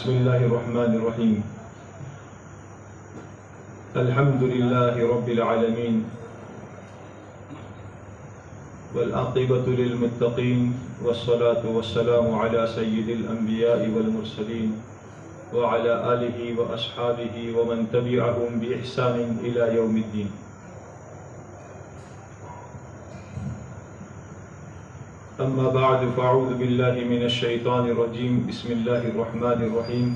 بسم الله الرحمن الرحيم. الحمد لله رب العالمين والعاقبة للمتقين والصلاة والسلام على سيد الأنبياء والمرسلين وعلى آله وأصحابه ومن تبعهم بإحسان إلى يوم الدين. أما بعد فأعوذ بالله من الشيطان الرجيم. بسم الله الرحمن الرحيم.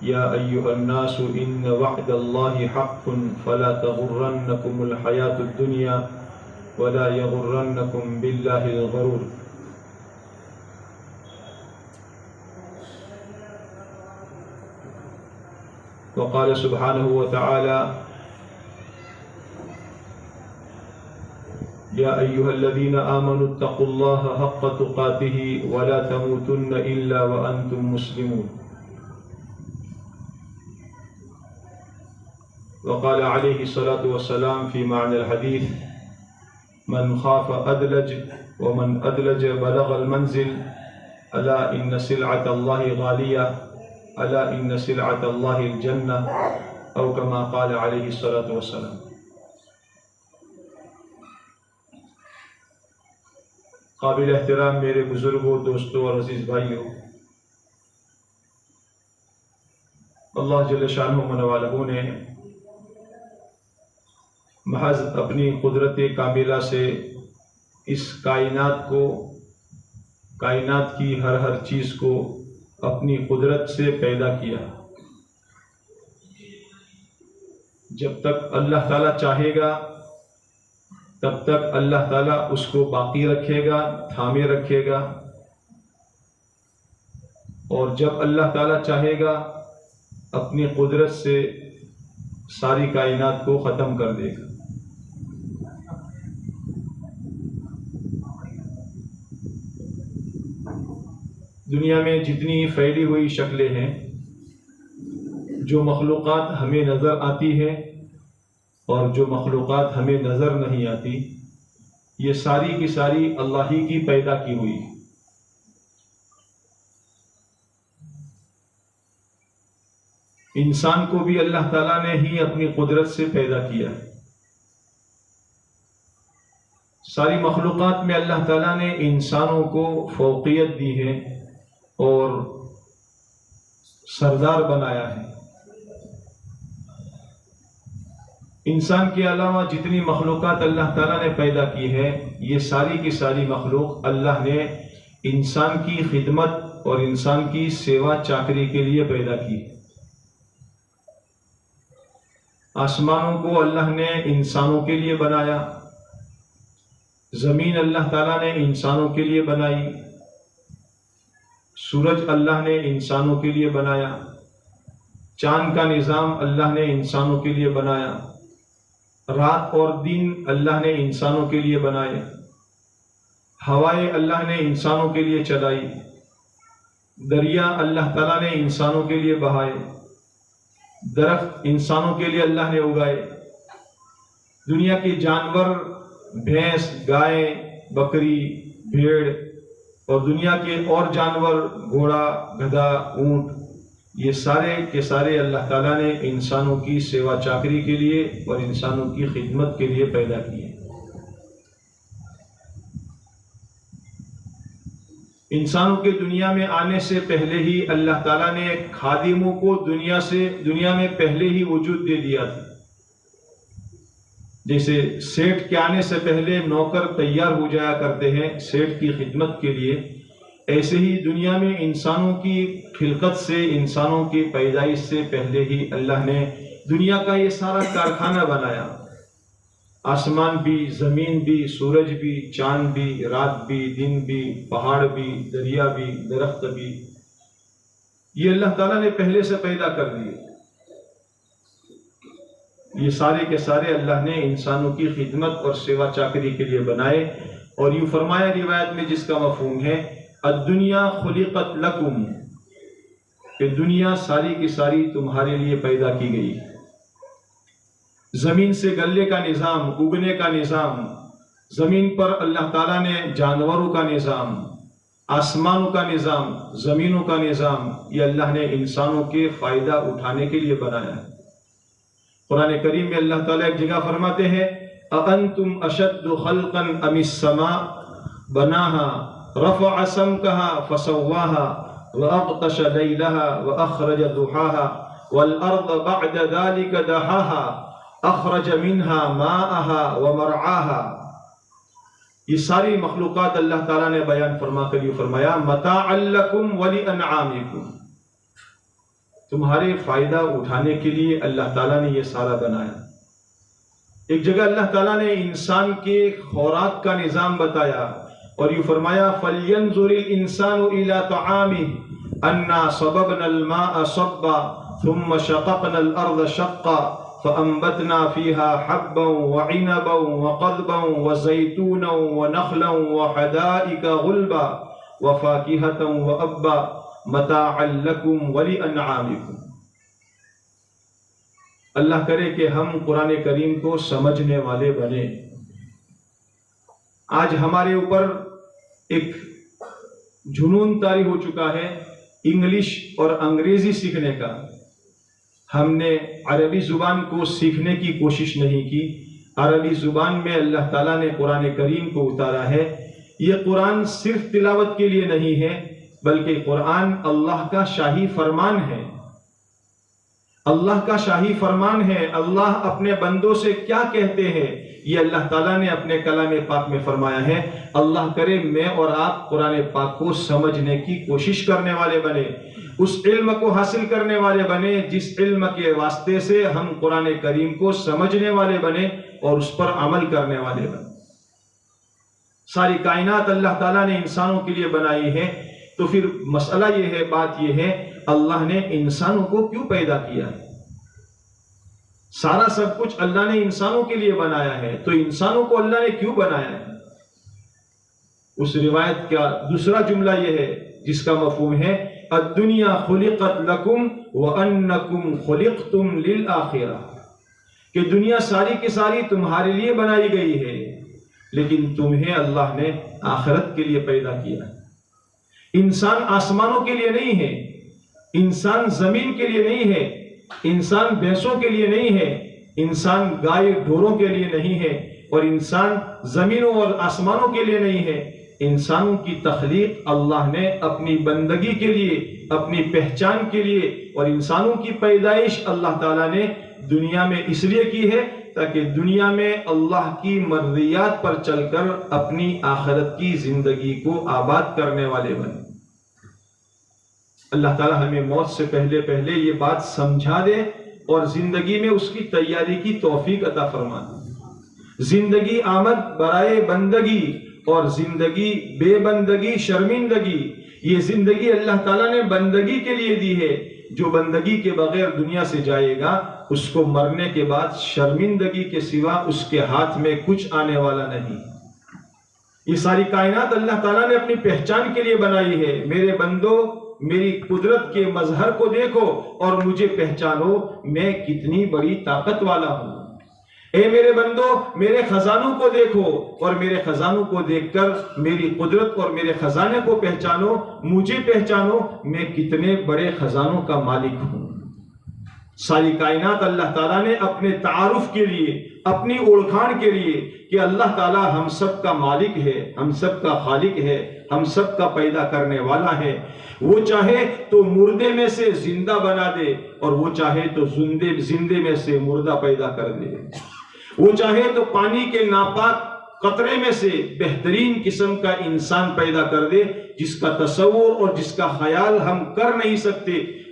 يا أيها الناس إن وعد الله حق فلا تغرنكم الحياة الدنيا ولا يغرنكم بالله الغرور. وقال سبحانه وتعالى يا أيها الذين آمنوا اتقوا الله حق تقاته ولا تموتن إلا وأنتم مسلمون. وقال عليه الصلاة والسلام في معنى الحديث من خاف أدلج ومن أدلج بلغ المنزل ألا إن سلعة الله غالية ألا إن سلعة الله الجنة أو كما قال عليه الصلاة والسلام. قابل احترام میرے بزرگوں، دوستوں اور عزیز بھائیوں، اللہ جل شانہ من والہ نے محض اپنی قدرت کاملہ سے اس کائنات کو، کائنات کی ہر چیز کو اپنی قدرت سے پیدا کیا. جب تک اللہ تعالیٰ چاہے گا تب تک اللہ تعالیٰ اس کو باقی رکھے گا، تھامے رکھے گا، اور جب اللہ تعالیٰ چاہے گا اپنی قدرت سے ساری کائنات کو ختم کر دے گا. دنیا میں جتنی پھیلی ہوئی شکلیں ہیں، جو مخلوقات ہمیں نظر آتی ہیں اور جو مخلوقات ہمیں نظر نہیں آتی، یہ ساری کی ساری اللہ ہی کی پیدا کی ہوئی. انسان کو بھی اللہ تعالیٰ نے ہی اپنی قدرت سے پیدا کیا. ساری مخلوقات میں اللہ تعالیٰ نے انسانوں کو فوقیت دی ہے اور سردار بنایا ہے. انسان کے علاوہ جتنی مخلوقات اللہ تعالیٰ نے پیدا کی ہے، یہ ساری کی ساری مخلوق اللہ نے انسان کی خدمت اور انسان کی سیوا چاکری کے لیے پیدا کی. آسمانوں کو اللہ نے انسانوں کے لیے بنایا، زمین اللہ تعالیٰ نے انسانوں کے لیے بنائی، سورج اللہ نے انسانوں کے لیے بنایا، چاند کا نظام اللہ نے انسانوں کے لیے بنایا، رات اور دن اللہ نے انسانوں کے لیے بنائے، ہوائیں اللہ نے انسانوں کے لیے چلائی، دریا اللہ تعالیٰ نے انسانوں کے لیے بہائے، درخت انسانوں کے لیے اللہ نے اگائے، دنیا کے جانور بھینس، گائے، بکری، بھیڑ اور دنیا کے اور جانور گھوڑا، گدھا، اونٹ، یہ سارے کے سارے اللہ تعالیٰ نے انسانوں کی سیوا چاکری کے لیے اور انسانوں کی خدمت کے لیے پیدا کیے. انسانوں کے دنیا میں آنے سے پہلے ہی اللہ تعالیٰ نے خادموں کو دنیا میں پہلے ہی وجود دے دیا تھا. جیسے سیٹھ کے آنے سے پہلے نوکر تیار ہو جایا کرتے ہیں سیٹھ کی خدمت کے لیے، ایسے ہی دنیا میں انسانوں کی خلقت سے، انسانوں کی پیدائش سے پہلے ہی اللہ نے دنیا کا یہ سارا کارخانہ بنایا. آسمان بھی، زمین بھی، سورج بھی، چاند بھی، رات بھی، دن بھی، پہاڑ بھی، دریا بھی، درخت بھی، یہ اللہ تعالیٰ نے پہلے سے پیدا کر دیے. یہ سارے کے سارے اللہ نے انسانوں کی خدمت اور سیوا چاکری کے لیے بنائے. اور یوں فرمایا روایت میں جس کا مفہوم ہے الدنیا خلقت لکم، کہ دنیا ساری کی ساری تمہارے لیے پیدا کی گئی. زمین سے گلنے کا نظام، اگنے کا نظام، زمین پر اللہ تعالیٰ نے جانوروں کا نظام، آسمانوں کا نظام، زمینوں کا نظام، یہ اللہ نے انسانوں کے فائدہ اٹھانے کے لیے بنایا ہے۔ قرآن کریم میں اللہ تعالیٰ ایک جگہ فرماتے ہیں اَأَنْتُمْ أَشَدُّ خَلْقًا أَمِ السَّمَاءُ بَنَاهَا رَفَعَ سَمْكَهَا فَسَوَّاهَا وَأَغْطَشَ لَيْلَهَا وَأَخْرَجَ ضُحَاهَا وَالْأَرْضَ بَعْدَ ذَلِكَ دَحَاهَا أَخْرَجَ مِنْهَا مَاءَهَا وَمَرْعَاهَا۔ یہ ساری مخلوقات اللہ تعالیٰ نے بیان فرما کر یہ فرمایا مَتَاعًا لَكُمْ وَلِأَنْعَامِكُمْ، تمہارے فائدہ اٹھانے کے لیے اللہ تعالیٰ نے یہ سارا بنایا۔ ایک جگہ اللہ تعالیٰ نے انسان کے خوراک کا نظام بتایا اور یہ فرمایا فَلْيَنْظُرِ الْإِنسَانُ إِلَىٰ طَعَامِهِ أَنَّا صَبَبْنَا الْمَاءَ صَبًّا ثُمَّ شَقَقْنَا الْأَرْضَ شَقًّا فَأَنبَتْنَا فِيهَا حَبًّا وَعِنَبًا وَقَضْبًا وَزَيْتُونًا وَنَخْلًا وَحَدَائِقَ غُلْبًا وَفَاكِهَةً وَأَبًّا مَتَاعًا لَكُمْ وَلِأَنْعَامِكُمْ۔ اللہ کرے کہ ہم قرآن کریم کو سمجھنے والے بنے۔ آج ہمارے اوپر ایک جنون طاری ہو چکا ہے انگلش اور انگریزی سیکھنے کا۔ ہم نے عربی زبان کو سیکھنے کی کوشش نہیں کی۔ عربی زبان میں اللہ تعالیٰ نے قرآن کریم کو اتارا ہے۔ یہ قرآن صرف تلاوت کے لیے نہیں ہے بلکہ قرآن اللہ کا شاہی فرمان ہے۔ اللہ کا شاہی فرمان ہے۔ اللہ اپنے بندوں سے کیا کہتے ہیں یہ اللہ تعالیٰ نے اپنے کلام پاک میں فرمایا ہے۔ اللہ کرے میں اور آپ قرآن پاک کو سمجھنے کی کوشش کرنے والے بنے، اس علم کو حاصل کرنے والے بنے جس علم کے واسطے سے ہم قرآن کریم کو سمجھنے والے بنے اور اس پر عمل کرنے والے بنے۔ ساری کائنات اللہ تعالیٰ نے انسانوں کے لیے بنائی ہے، تو پھر مسئلہ یہ ہے، بات یہ ہے اللہ نے انسانوں کو کیوں پیدا کیا ہے؟ سارا سب کچھ اللہ نے انسانوں کے لیے بنایا ہے، تو انسانوں کو اللہ نے کیوں بنایا ہے؟ اس روایت کا دوسرا جملہ یہ ہے جس کا مفہوم ہے الدنیا خلقت لکم وانکم خلقتم للآخرہ، کہ دنیا ساری کی ساری تمہارے لیے بنائی گئی ہے لیکن تمہیں اللہ نے آخرت کے لیے پیدا کیا ہے۔ انسان آسمانوں کے لیے نہیں ہے، انسان زمین کے لیے نہیں ہے، انسان بھینسوں کے لیے نہیں ہے، انسان گائے ڈھوروں کے لیے نہیں ہے، اور انسان زمینوں اور آسمانوں کے لیے نہیں ہے۔ انسانوں کی تخلیق اللہ نے اپنی بندگی کے لیے، اپنی پہچان کے لیے، اور انسانوں کی پیدائش اللہ تعالیٰ نے دنیا میں اس لیے کی ہے تاکہ دنیا میں اللہ کی مرضیات پر چل کر اپنی آخرت کی زندگی کو آباد کرنے والے بنے۔ اللہ تعالیٰ ہمیں موت سے پہلے پہلے یہ بات سمجھا دے اور زندگی میں اس کی تیاری کی توفیق عطا فرما دے۔ زندگی آمد برائے بندگی اور زندگی بے بندگی شرمندگی، یہ زندگی اللہ تعالیٰ نے بندگی کے لیے دی ہے۔ جو بندگی کے بغیر دنیا سے جائے گا اس کو مرنے کے بعد شرمندگی کے سوا اس کے ہاتھ میں کچھ آنے والا نہیں۔ یہ ساری کائنات اللہ تعالیٰ نے اپنی پہچان کے لیے بنائی ہے۔ میرے بندو میری قدرت کے مظہر کو دیکھو اور مجھے پہچانو میں کتنی بڑی طاقت والا ہوں۔ اے میرے بندو میرے خزانوں کو دیکھو اور میرے خزانوں کو دیکھ کر میری قدرت اور میرے خزانے کو پہچانو، مجھے پہچانو میں کتنے بڑے خزانوں کا مالک ہوں۔ ساری کائنات اللہ تعالیٰ نے اپنے تعارف کے لیے، اپنی اوڑکھان کے لیے کہ اللہ تعالیٰ ہم سب کا مالک ہے، ہم سب کا خالق ہے، ہم سب کا پیدا کرنے والا ہے۔ وہ چاہے تو مردے میں سے زندہ بنا دے اور وہ چاہے تو زندے میں سے مردہ پیدا کر دے۔ وہ چاہے تو پانی کے ناپاک قطرے میں سے بہترین قسم کا انسان پیدا کر دے جس کا تصور اور جس کا خیال ہم کر نہیں سکتے۔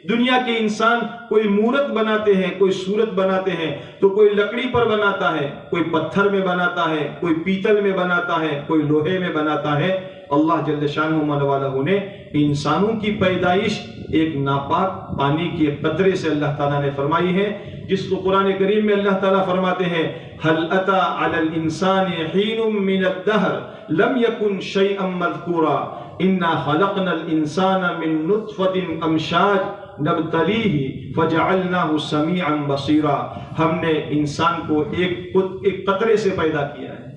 دنیا کے انسان کوئی مورت بناتے ہیں، کوئی صورت بناتے ہیں تو کوئی لکڑی پر بناتا ہے، کوئی پتھر میں بناتا ہے، کوئی پیتل میں بناتا ہے، کوئی لوہے میں بناتا ہے۔ اللہ جل شانہ والا نے انسانوں کی پیدائش ایک ناپاک پانی کے قطرے سے اللہ تعالیٰ نے فرمائی ہے، جس کو قرآن کریم میں اللہ تعالیٰ فرماتے ہیں هل أتى على الإنسان حين من الدهر لم يكن شيئا مذكورا إنا خلقنا الإنسان من نطفة أمشاج نبتليه فجعلناه سميعا بصيرا۔ ہم نے انسان کو ایک قطرے سے پیدا کیا ہے،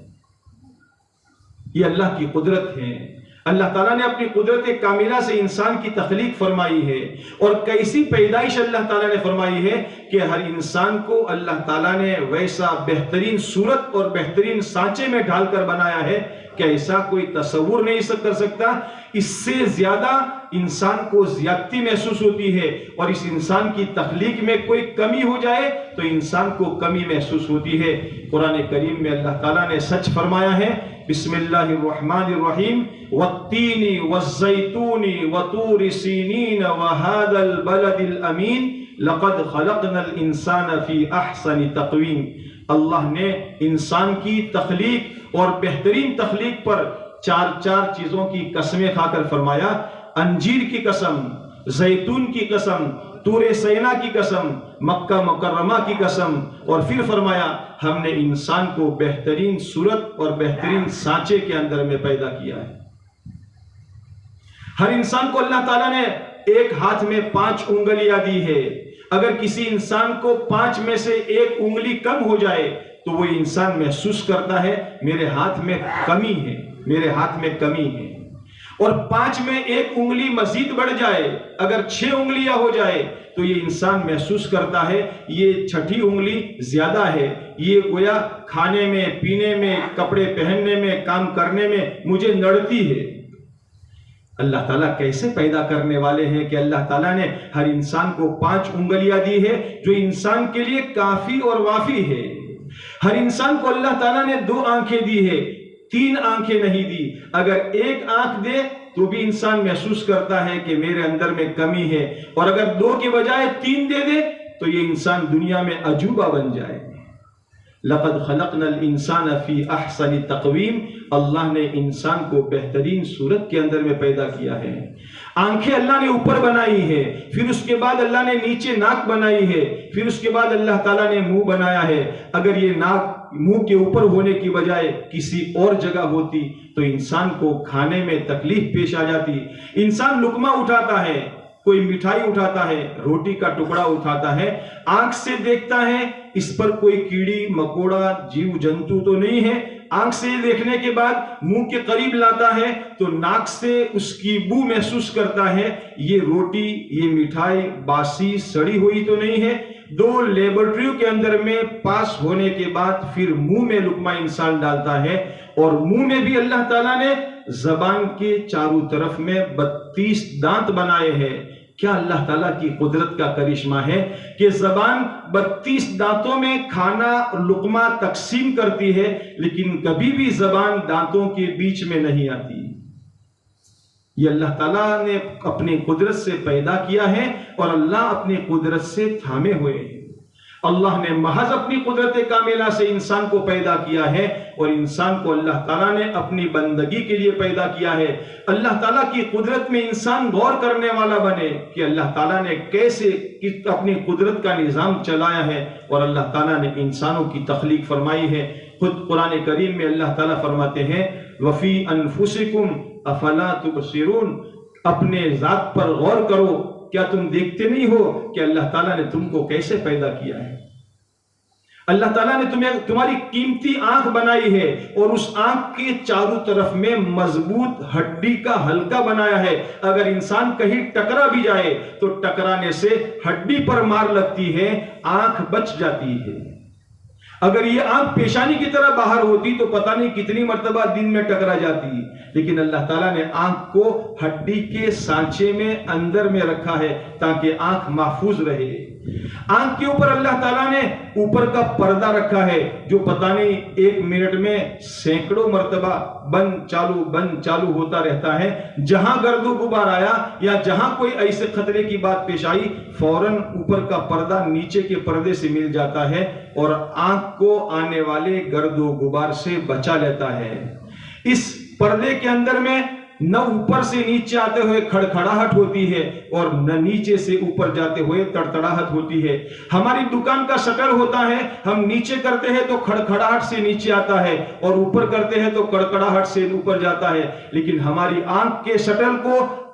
یہ اللہ کی قدرت ہے۔ اللہ تعالیٰ نے اپنی قدرت کاملہ سے انسان کی تخلیق فرمائی ہے، اور کیسی پیدائش اللہ تعالیٰ نے فرمائی ہے کہ ہر انسان کو اللہ تعالیٰ نے ویسا بہترین صورت اور بہترین سانچے میں ڈھال کر بنایا ہے کہ ایسا کوئی تصور نہیں کر سکتا۔ اس سے زیادہ انسان کو زیادتی محسوس ہوتی ہے، اور اس انسان کی تخلیق میں کوئی کمی ہو جائے تو انسان کو کمی محسوس ہوتی ہے۔ قرآن کریم میں اللہ تعالیٰ نے سچ فرمایا ہے، بسم اللہ الرحمن الرحیم، والتین والزیتون وطور سینین وہذا البلد الامین لقد خلقنا الانسان فی احسن تقویم۔ اللہ نے انسان کی تخلیق اور بہترین تخلیق پر چار چیزوں کی قسمیں کھا کر فرمایا، انجیر کی قسم، زیتون کی قسم، طور سینا کی قسم، مکہ مکرمہ کی قسم، اور پھر فرمایا ہم نے انسان کو بہترین صورت اور بہترین سانچے کے اندر میں پیدا کیا ہے۔ ہر انسان کو اللہ تعالیٰ نے ایک ہاتھ میں 5 انگلیاں دی ہے۔ اگر کسی انسان کو 5 میں سے ایک انگلی کم ہو جائے تو وہ انسان محسوس کرتا ہے میرے ہاتھ میں کمی ہے، میرے ہاتھ میں کمی ہے۔ اور 5 میں ایک انگلی مزید بڑھ جائے، اگر 6 انگلیاں ہو جائے تو یہ انسان محسوس کرتا ہے یہ 6ٹھی انگلی زیادہ ہے، یہ گویا کھانے میں، پینے میں، کپڑے پہننے میں، کام کرنے میں مجھے نڑتی ہے۔ اللہ تعالیٰ کیسے پیدا کرنے والے ہیں کہ اللہ تعالیٰ نے ہر انسان کو 5 انگلیاں دی ہے جو انسان کے لیے کافی اور وافی ہے۔ ہر انسان کو اللہ تعالیٰ نے 2 آنکھیں دی ہے، 3 آنکھیں نہیں دی۔ اگر 1 آنکھ دے تو بھی انسان محسوس کرتا ہے کہ میرے اندر میں کمی ہے، اور اگر 2 کے بجائے 3 دے دے تو یہ انسان دنیا میں عجوبہ بن جائے۔ لقد خلقنا الانسان فی احسن تقویم، اللہ نے انسان کو بہترین صورت کے اندر میں پیدا کیا ہے۔ آنکھیں اللہ نے اوپر بنائی ہے، پھر اس کے بعد اللہ نے نیچے ناک بنائی ہے، پھر اس کے بعد اللہ تعالیٰ نے منہ بنایا ہے۔ اگر یہ ناک منہ کے اوپر ہونے کی بجائے کسی اور جگہ ہوتی تو انسان کو کھانے میں تکلیف پیش آ جاتی۔ انسان لقمہ اٹھاتا ہے، کوئی مٹھائی اٹھاتا ہے، روٹی کا ٹکڑا اٹھاتا ہے، آنکھ سے دیکھتا ہے اس پر کوئی کیڑی مکوڑا جیو جنتو تو نہیں ہے، آنکھ سے دیکھنے کے بعد منہ کے قریب لاتا ہے تو ناک سے اس کی بو محسوس کرتا ہے یہ روٹی، یہ مٹھائی باسی سڑی ہوئی تو نہیں ہے۔ 2 لیبورٹریوں کے اندر میں پاس ہونے کے بعد پھر منہ میں لقمہ انسان ڈالتا ہے، اور منہ میں بھی اللہ تعالیٰ نے زبان کے چاروں طرف میں 32 دانت بنائے ہیں۔ کیا اللہ تعالیٰ کی قدرت کا کرشمہ ہے کہ زبان 32 دانتوں میں کھانا لقمہ تقسیم کرتی ہے، لیکن کبھی بھی زبان دانتوں کے بیچ میں نہیں آتی۔ یہ اللہ تعالیٰ نے اپنی قدرت سے پیدا کیا ہے، اور اللہ اپنی قدرت سے تھامے ہوئے ہیں۔ اللہ نے محض اپنی قدرت کاملہ سے انسان کو پیدا کیا ہے، اور انسان کو اللہ تعالیٰ نے اپنی بندگی کے لیے پیدا کیا ہے۔ اللہ تعالیٰ کی قدرت میں انسان غور کرنے والا بنے کہ اللہ تعالیٰ نے کیسے اپنی قدرت کا نظام چلایا ہے، اور اللہ تعالیٰ نے انسانوں کی تخلیق فرمائی ہے۔ خود قرآن کریم میں اللہ تعالیٰ فرماتے ہیں وَفِي أَنفُسِكُمْ أَفَلَا تُبْصِرُونَ، اپنے ذات پر غور کرو، کیا تم دیکھتے نہیں ہو کہ اللہ تعالیٰ نے تم کو کیسے پیدا کیا ہے؟ اللہ تعالیٰ نے تمہاری قیمتی آنکھ بنائی ہے، اور اس آنکھ کے چاروں طرف میں مضبوط ہڈی کا حلقہ بنایا ہے۔ اگر انسان کہیں ٹکرا بھی جائے تو ٹکرانے سے ہڈی پر مار لگتی ہے، آنکھ بچ جاتی ہے۔ اگر یہ آنکھ پیشانی کی طرح باہر ہوتی تو پتہ نہیں کتنی مرتبہ دن میں ٹکرا جاتی، لیکن اللہ تعالیٰ نے آنکھ کو ہڈی کے سانچے میں اندر میں رکھا ہے تاکہ آنکھ محفوظ رہے۔ آنکھ کے اوپر اللہ تعالیٰ نے اوپر کا پردہ رکھا ہے جو پتہ نہیں 1 منٹ میں سینکڑوں مرتبہ بند چالو ہوتا رہتا ہے۔ جہاں گرد و غبار آیا یا جہاں کوئی ایسے خطرے کی بات پیش آئی، فوراً اوپر کا پردہ نیچے کے پردے سے مل جاتا ہے اور آنکھ کو آنے والے گرد و غبار سے بچا لیتا ہے۔ اس پردے کے اندر میں نہ اوپر سے نیچے آتے ہوئے کھڑکھڑاہٹ ہوتی ہے اور نہ نیچے سے اوپر جاتے ہوئے تڑتڑاہٹ ہوتی ہے۔ ہماری دکان کا شٹر ہوتا ہے، ہم نیچے کرتے ہیں تو کھڑکھڑاہٹ سے نیچے آتا ہے اور اوپر کرتے ہیں تو کڑکڑاہٹ سے اوپر جاتا ہے، لیکن ہماری آنکھ کے شٹر کو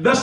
10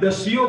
10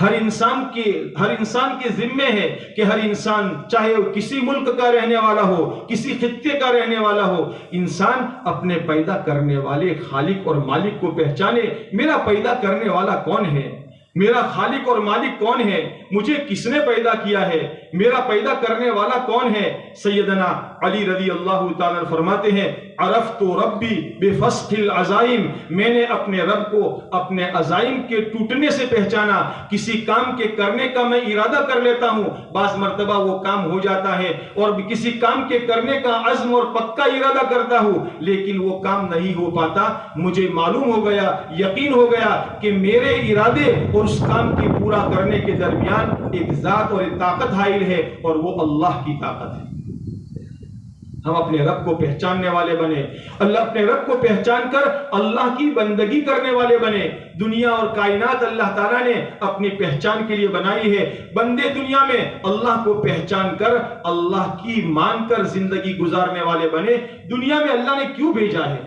ہر انسان کے ذمے ہے کہ ہر انسان، چاہے وہ کسی ملک کا رہنے والا ہو، کسی خطے کا رہنے والا ہو، انسان اپنے پیدا کرنے والے خالق اور مالک کو پہچانے۔ میرا پیدا کرنے والا کون ہے؟ میرا خالق اور مالک کون ہے؟ مجھے کس نے پیدا کیا ہے؟ میرا پیدا کرنے والا کون ہے؟ سیدنا علی رضی اللہ تعالیٰ فرماتے ہیں، عرفت ربی بفسخ العزائم، میں نے اپنے رب کو اپنے عزائم کے ٹوٹنے سے پہچانا۔ کسی کام کے کرنے کا میں ارادہ کر لیتا ہوں، بعض مرتبہ وہ کام ہو جاتا ہے، اور کسی کام کے کرنے کا عزم اور پکا ارادہ کرتا ہوں لیکن وہ کام نہیں ہو پاتا۔ مجھے معلوم ہو گیا، یقین ہو گیا کہ میرے ارادے اور اس کام کی پورا کرنے کے درمیان ایک ذات اور ایک طاقت حائل ہے، اور وہ اللہ کی طاقت ہے۔ ہم اپنے رب کو پہچاننے والے بنے، اپنے رب کو پہچان کر اللہ کی بندگی کرنے والے بنے۔ دنیا اور کائنات اللہ تعالیٰ نے اپنی پہچان کے لیے بنائی ہے۔ بندے دنیا میں اللہ کو پہچان کر، اللہ کی مان کر زندگی گزارنے والے بنے۔ دنیا میں اللہ نے کیوں بھیجا ہے؟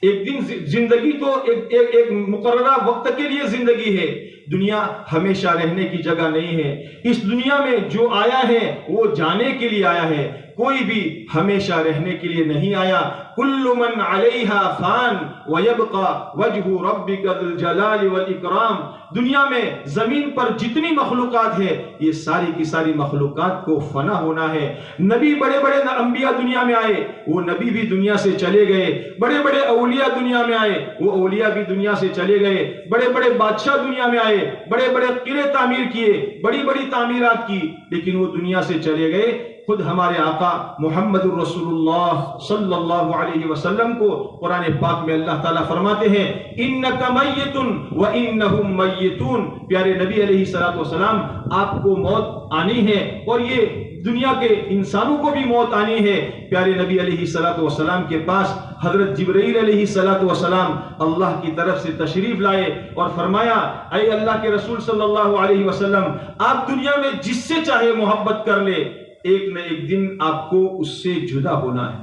ایک دن زندگی تو ایک مقررہ وقت کے لیے زندگی ہے۔ دنیا ہمیشہ رہنے کی جگہ نہیں ہے۔ اس دنیا میں جو آیا ہے وہ جانے کے لیے آیا ہے، کوئی بھی ہمیشہ رہنے کے لیے نہیں آیا۔ کل من علیہا فان ویبقى وجہ ربک ذو الجلال والاکرام۔ دنیا میں زمین پر جتنی مخلوقات ہے، یہ ساری کی ساری مخلوقات کو فنا ہونا ہے۔ نبی، بڑے بڑے انبیاء دنیا میں آئے، وہ نبی بھی دنیا سے چلے گئے۔ بڑے بڑے اولیاء دنیا میں آئے، وہ اولیاء بھی دنیا سے چلے گئے۔ بڑے بڑے بادشاہ دنیا میں آئے، بڑے بڑے قلعے تعمیر کیے، بڑی بڑی تعمیرات کی، لیکن وہ دنیا سے چلے گئے۔ خود ہمارے آقا محمد الرسول اللہ صلی اللہ علیہ وسلم کو قرآن پاک میں اللہ تعالیٰ فرماتے ہیں، انک میت وانہم میتون۔ پیارے نبی علیہ السلام، آپ کو موت آنی ہے، اور یہ دنیا کے انسانوں کو بھی موت آنی ہے۔ پیارے نبی علیہ السلام کے پاس حضرت جبرائیل علیہ السلام اللہ کی طرف سے تشریف لائے اور فرمایا، اے اللہ کے رسول صلی اللہ علیہ وسلم، آپ دنیا میں جس سے چاہے محبت کر لے، ایک نہ ایک دن آپ کو اس سے جدا ہونا ہے۔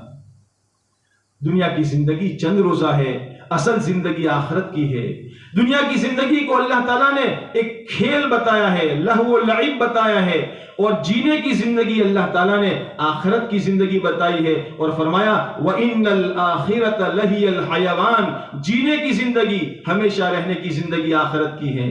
دنیا کی زندگی چند روزہ ہے، اصل زندگی آخرت کی ہے۔ دنیا کی زندگی کو اللہ تعالیٰ نے ایک کھیل بتایا ہے، لہو و لعب بتایا ہے، اور جینے کی زندگی اللہ تعالیٰ نے آخرت کی زندگی بتائی ہے، اور فرمایا وَإِنَّ الْآخِرَةَ لَهِيَ الْحَيَوَانِ، جینے کی زندگی، ہمیشہ رہنے کی زندگی آخرت کی ہے۔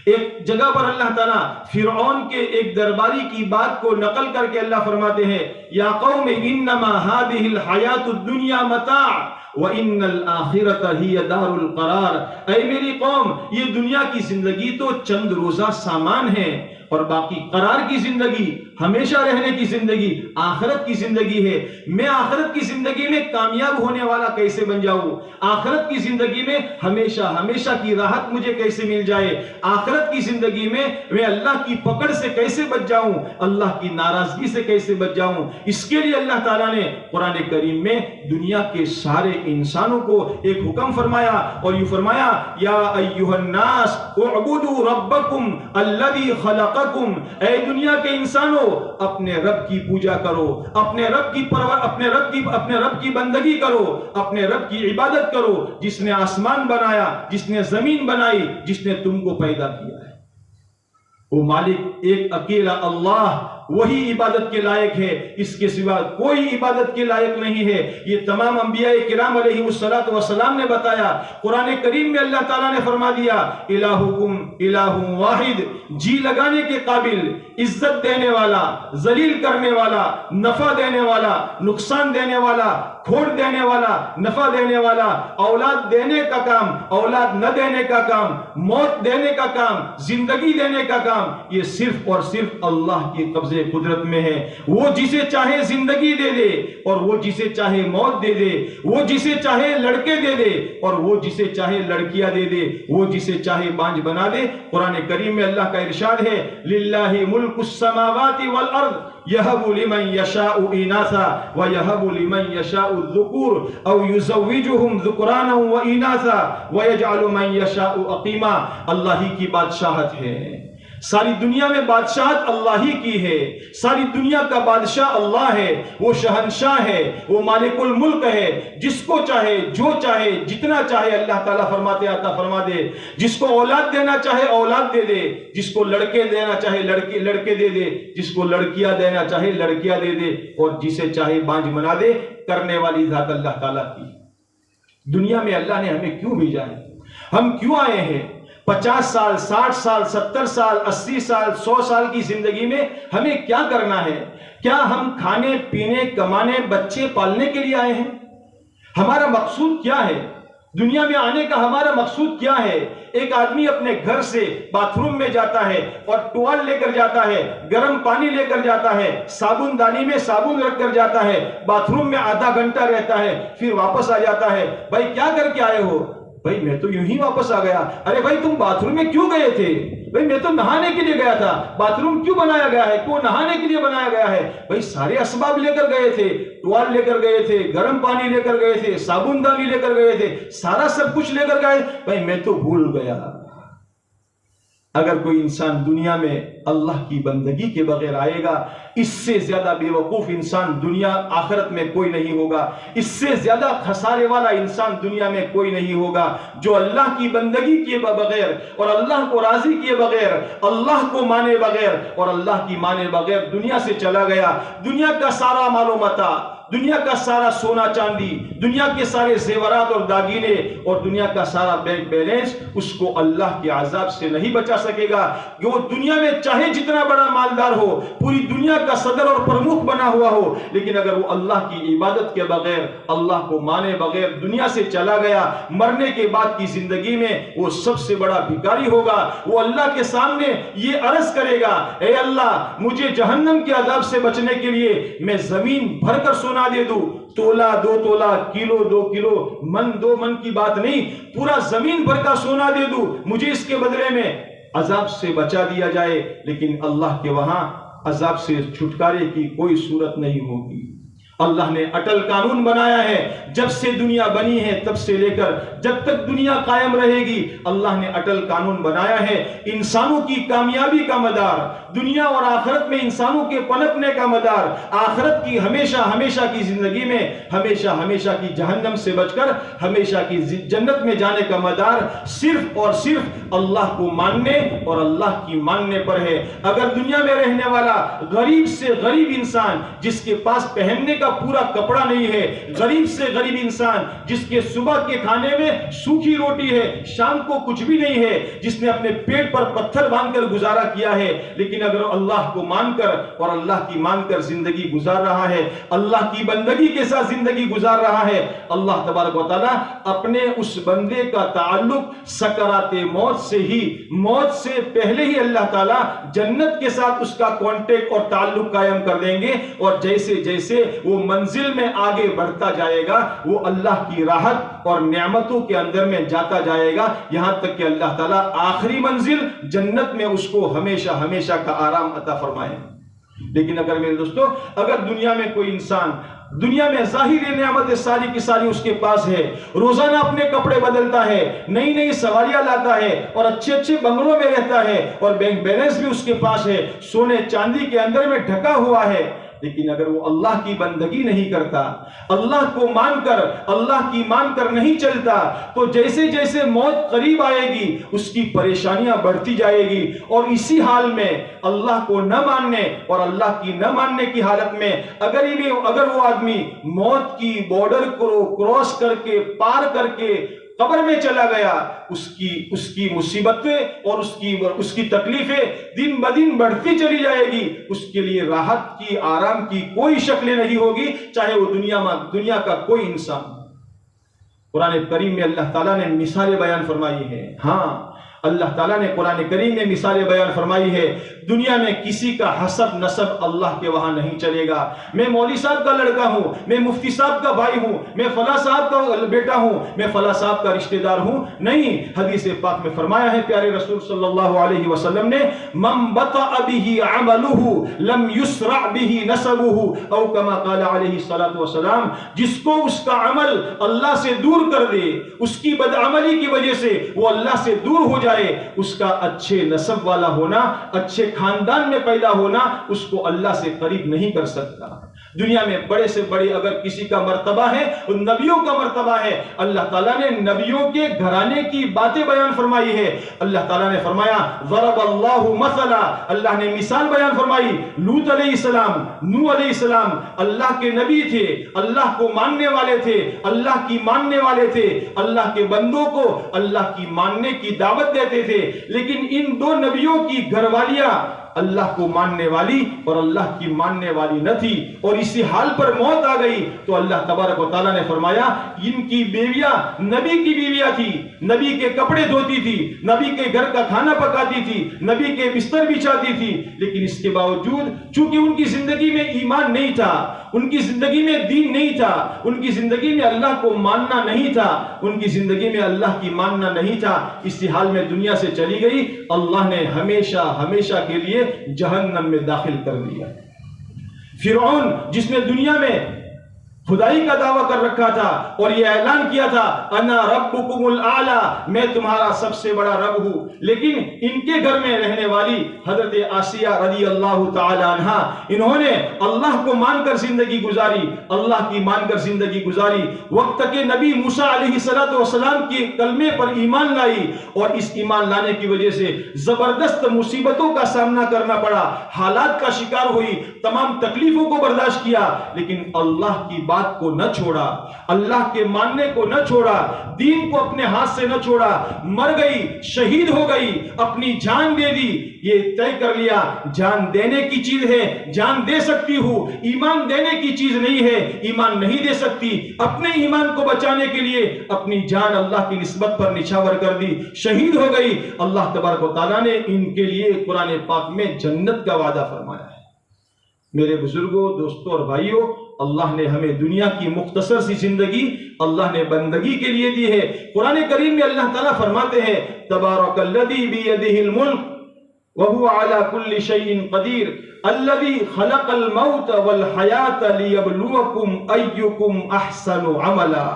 ایک جگہ پر اللہ تعالیٰ فرعون کے ایک درباری کی بات کو نقل کر کے اللہ فرماتے ہیں، یا قوم انما هذه الحیات الدنیا متاع وَإِنَّ الْآخِرَةَ هِيَ دَارُ الْقَرَارِ، اے میری قوم، یہ دنیا کی زندگی تو چند روزہ سامان ہے، اور باقی قرار کی زندگی، ہمیشہ رہنے کی زندگی آخرت کی زندگی ہے۔ میں آخرت کی زندگی میں کامیاب ہونے والا کیسے بن جاؤں؟ آخرت کی زندگی میں ہمیشہ کی راحت مجھے کیسے مل جائے؟ آخرت کی زندگی میں اللہ کی پکڑ سے کیسے بچ جاؤں؟ اللہ کی ناراضگی سے کیسے بچ جاؤں؟ اس کے لیے اللہ تعالیٰ نے قرآن کریم میں دنیا کے سارے انسانوں کو ایک حکم فرمایا، اور یہ فرمایا، یا ایھا الناس اعبدوا ربکم الذی خلقکم، اے دنیا کے انسانوں، اپنے رب کی پوجا کرو، اپنے رب کی بندگی کرو، اپنے رب کی عبادت کرو، جس نے آسمان بنایا، جس نے زمین بنائی، جس نے تم کو پیدا کیا ہے۔ وہ مالک ایک اکیلا اللہ، وہی عبادت کے لائق ہے، اس کے سوا کوئی عبادت کے لائق نہیں ہے۔ یہ تمام انبیاء کرام علیہ السلام نے بتایا۔ قرآن کریم میں اللہ تعالیٰ نے فرما دیا، الہکم الہ واحد، جی لگانے کے قابل، عزت دینے والا، ذلیل کرنے والا، نفع دینے والا، نقصان دینے والا، کھوٹ دینے والا، نفع دینے والا، اولاد دینے کا کام، اولاد نہ دینے کا کام، موت دینے کا کام، زندگی دینے کا کام، یہ صرف اور صرف اللہ کی قبضے قدرت میں ہے۔ وہ جسے چاہے زندگی دے دے، اور وہ جسے چاہے موت دے دے، وہ جسے چاہے لڑکے دے دے، اور وہ جسے چاہے لڑکیاں دے دے، وہ جسے چاہے بانجھ بنا دے۔ قرآن کریم میں اللہ کا ارشاد ہے، للہ ملک السماوات والارض یہب لمن یشاء اناثا ویہب لمن یشاء الذکور او یزوجہم ذکرانا واناثا ویجعل من یشاء عقیما۔ اللہ ہی کی بادشاہت ہے، ساری دنیا میں بادشاہت اللہ ہی کی ہے، ساری دنیا کا بادشاہ اللہ ہے، وہ شہنشاہ ہے، وہ مالک الملک ہے، جس کو چاہے جو چاہے جتنا چاہے اللہ تعالیٰ فرماتے عطا فرما دے، جس کو اولاد دینا چاہے اولاد دے دے، جس کو لڑکے دینا چاہے لڑکے دے دے، جس کو لڑکیاں دینا چاہے لڑکیاں دے دے، اور جسے چاہے بانجھ بنا دے۔ کرنے والی ذات اللہ تعالیٰ کی۔ دنیا میں اللہ نے ہمیں کیوں بھیجا ہے؟ ہم کیوں آئے ہیں؟ 50 سال 60 سال 70 سال 80 سال 100 سال کی زندگی میں ہمیں کیا کرنا ہے؟ کیا ہم کھانے پینے کمانے بچے پالنے کے لیے آئے ہیں؟ ہمارا مقصود کیا ہے؟ دنیا میں آنے کا ہمارا مقصود کیا ہے؟ ایک آدمی اپنے گھر سے باتھ روم میں جاتا ہے اور ٹوال لے کر جاتا ہے، گرم پانی لے کر جاتا ہے، صابن دانی میں صابن رکھ کر جاتا ہے، باتھ روم میں آدھا گھنٹہ رہتا ہے، پھر واپس آ جاتا ہے۔ بھائی کیا کر کے آئے ہو؟ بھائی میں تو یوں ہی واپس آ گیا۔ ارے بھائی تم باتھ روم میں کیوں گئے تھے؟ بھئی میں تو نہانے کے لیے گیا تھا۔ باتھ روم کیوں بنایا گیا ہے؟ کیوں نہانے کے لیے بنایا گیا ہے؟ بھئی سارے اسباب لے کر گئے تھے، ٹوال لے کر گئے تھے، گرم پانی لے کر گئے تھے، صابن دانی لے کر گئے تھے، سارا سب کچھ لے کر گئے۔ بھئی میں تو بھول گیا۔ اگر کوئی انسان دنیا میں اللہ کی بندگی کے بغیر آئے گا، اس سے زیادہ بے وقوف انسان دنیا آخرت میں کوئی نہیں ہوگا، اس سے زیادہ خسارے والا انسان دنیا میں کوئی نہیں ہوگا، جو اللہ کی بندگی کیے بغیر اور اللہ کو راضی کیے بغیر، اللہ کو مانے بغیر اور اللہ کی مانے بغیر دنیا سے چلا گیا۔ دنیا کا سارا مال و متاع، دنیا کا سارا سونا چاندی، دنیا کے سارے زیورات اور داگینے اور دنیا کا سارا بینک بیلنس اس کو اللہ کے عذاب سے نہیں بچا سکے گا۔ کہ وہ دنیا میں چاہے جتنا بڑا مالدار ہو، پوری دنیا کا صدر اور پرمکھ بنا ہوا ہو، لیکن اگر وہ اللہ کی عبادت کے بغیر، اللہ کو مانے بغیر دنیا سے چلا گیا، مرنے کے بعد کی زندگی میں وہ سب سے بڑا بھکاری ہوگا۔ وہ اللہ کے سامنے یہ عرض کرے گا، اے اللہ مجھے جہنم کے عذاب سے بچنے کے لیے میں زمین بھر کر سونا دے دوں، تولہ 2 تولہ، کلو 2 کلو، من 2 من کی بات نہیں، پورا زمین بھر کا سونا دے دوں، مجھے اس کے بدلے میں عذاب سے بچا دیا جائے۔ لیکن اللہ کے وہاں عذاب سے چھٹکارے کی کوئی صورت نہیں ہوگی۔ اللہ نے اٹل قانون بنایا ہے، جب سے دنیا بنی ہے تب سے لے کر جب تک دنیا قائم رہے گی، اللہ نے اٹل قانون بنایا ہے۔ انسانوں کی کامیابی کا مدار، دنیا اور آخرت میں انسانوں کے پنپنے کا مدار، آخرت کی ہمیشہ ہمیشہ کی زندگی میں ہمیشہ ہمیشہ کی جہنم سے بچ کر ہمیشہ کی جنت میں جانے کا مدار صرف اور صرف اللہ کو ماننے اور اللہ کی ماننے پر ہے۔ اگر دنیا میں رہنے والا غریب سے غریب انسان جس کے پاس پہننے کا پورا کپڑا نہیں ہے، غریب سے غریب انسان جس کے صبح کے کھانے میں سوکھی روٹی ہے، شام کو کچھ بھی نہیں ہے، جس نے اپنے پیٹ پر پتھر باندھ کر گزارا کیا ہے، لیکن اگر اللہ کو مان کر اور اللہ کی مان کر زندگی گزار رہا ہے، اللہ کی بندگی کے ساتھ زندگی گزار رہا ہے، اللہ تبارک و تعالیٰ اپنے اس بندے کا تعلق سکرات موت سے ہی، موت سے پہلے ہی اللہ تعالیٰ جنت کے ساتھ اس کا کانٹیکٹ اور تعلق قائم کر دیں گے، اور جیسے جیسے وہ منزل میں آگے بڑھتا جائے گا، وہ اللہ کی راحت اور نعمتوں کے اندر میں جاتا جائے گا، یہاں تک کہ اللہ تعالیٰ آخری منزل جنت میں اس کو ہمیشہ ہمیشہ کا آرام عطا فرمائے۔ لیکن اگر میرے دوستو، اگر دنیا میں کوئی انسان دنیا میں ظاہری نعمت ساری کی ساری اس کے پاس ہے، روزانہ اپنے کپڑے بدلتا ہے، نئی نئی سواریاں لاتا ہے اور اچھے اچھے بنگلوں میں رہتا ہے، اور بینک بیلنس بھی اس کے پاس ہے، سونے چاندی کے اندر میں ڈھکا ہوا ہے، لیکن اگر وہ اللہ کی بندگی نہیں کرتا، اللہ کو مان کر اللہ کی مان کر نہیں چلتا، تو جیسے جیسے موت قریب آئے گی اس کی پریشانیاں بڑھتی جائے گی، اور اسی حال میں اللہ کو نہ ماننے اور اللہ کی نہ ماننے کی حالت میں اگر وہ آدمی موت کی بارڈر کو کراس کر کے پار کر کے قبر میں چلا گیا، اس کی مصیبتیں اور اس کی تکلیفیں دن بدن بڑھتی چلی جائے گی، اس کے لیے راحت کی آرام کی کوئی شکل نہیں ہوگی، چاہے وہ دنیا کا کوئی انسان۔ قرآن کریم میں اللہ تعالیٰ نے مثالیں بیان فرمائی ہے۔ ہاں، اللہ تعالیٰ نے قرآن کریم میں مثالیں بیان فرمائی ہے۔ دنیا میں کسی کا حسب نسب اللہ کے وہاں نہیں چلے گا۔ میں مولوی صاحب کا لڑکا ہوں، میں مفتی صاحب کا بھائی ہوں، میں فلاں صاحب کا بیٹا ہوں، میں فلاں صاحب کا رشتہ دار ہوں، نہیں۔ حدیث پاک میں فرمایا ہے پیارے رسول صلی اللہ علیہ وسلم نے، من بطأ به عمله لم يسرع به نسبه، او كما قال علیہ الصلوۃ والسلام، جس کو اس کا عمل اللہ سے دور کر دے، اس کی بدعملی کی وجہ سے وہ اللہ سے دور ہو جائے جائے، اس کا اچھے نسب والا ہونا، اچھے خاندان میں پیدا ہونا اس کو اللہ سے قریب نہیں کر سکتا۔ دنیا میں بڑے سے بڑے اگر کسی کا مرتبہ ہے وہ نبیوں کا مرتبہ ہے۔ اللہ تعالیٰ نے نبیوں کے گھرانے کی باتیں بیان فرمائی ہے۔ اللہ تعالیٰ نے فرمایا ضرب اللہ مثلا، اللہ نے مثال بیان فرمائی۔ لوط علیہ السلام، نوح علیہ السلام اللہ کے نبی تھے، اللہ کو ماننے والے تھے، اللہ کی ماننے والے تھے، اللہ کے بندوں کو اللہ کی ماننے کی دعوت دیتے تھے، لیکن ان دو نبیوں کی گھر والیاں اللہ کو ماننے والی اور اللہ کی ماننے والی نہ تھی، اور اسی حال پر موت آ گئی تو اللہ تبارک و تعالیٰ نے فرمایا ان کی بیویاں نبی کی بیویاں تھی، نبی کے کپڑے دھوتی تھی، نبی کے گھر کا کھانا پکاتی تھی، نبی کے بستر بچھاتی تھی، لیکن اس کے باوجود چونکہ ان کی زندگی میں ایمان نہیں تھا، ان کی زندگی میں دین نہیں تھا، ان کی زندگی میں اللہ کو ماننا نہیں تھا، ان کی زندگی میں اللہ کی ماننا نہیں تھا، اسی حال میں دنیا سے چلی گئی، اللہ نے ہمیشہ ہمیشہ کے لیے جہنم میں داخل کر دیا۔ فرعون جس نے دنیا میں خدائی کا دعویٰ کر رکھا تھا اور یہ اعلان کیا تھا انا ربکم الاعلی، میں تمہارا سب سے بڑا رب ہوں، لیکن ان کے گھر میں رہنے والی حضرت آسیہ رضی اللہ تعالی عنہا، انہوں نے اللہ کو مان کر زندگی گزاری، اللہ کی مان کر زندگی گزاری، وقت کے نبی موسیٰ علیہ السلام کے کلمے پر ایمان لائی، اور اس ایمان لانے کی وجہ سے زبردست مصیبتوں کا سامنا کرنا پڑا، حالات کا شکار ہوئی، تمام تکلیفوں کو برداشت کیا، لیکن اللہ کی بات کو نہ چھوڑا، اللہ کے ماننے کو نہ چھوڑا، دین کو اپنے ہاتھ سے نہ چھوڑا، مر گئی، شہید ہو گئی، اپنی جان دے دی، یہ طے کر لیا جان دینے کی چیز ہے، جان دے سکتی ہوں، ایمان دینے کی چیز نہیں ہے، ایمان نہیں دے سکتی، اپنے ایمان کو بچانے کے لیے اپنی جان اللہ کی نسبت پر نچھاور کر دی، شہید ہو گئی۔ اللہ تبارک و تعالیٰ نے ان کے لیے قرآن پاک میں جنت کا وعدہ فرمایا ہے۔ میرے بزرگوں، دوستوں اور بھائیوں، اللہ نے ہمیں دنیا کی مختصر سی زندگی اللہ نے بندگی کے لیے دی ہے۔ قرآن کریم میں اللہ تعالیٰ فرماتے ہیں تبارک الذی بیدہ الملک وہو علی کل شیء قدیر الذی خلق الموت والحیات لیبلوکم ایکم احسن عملا۔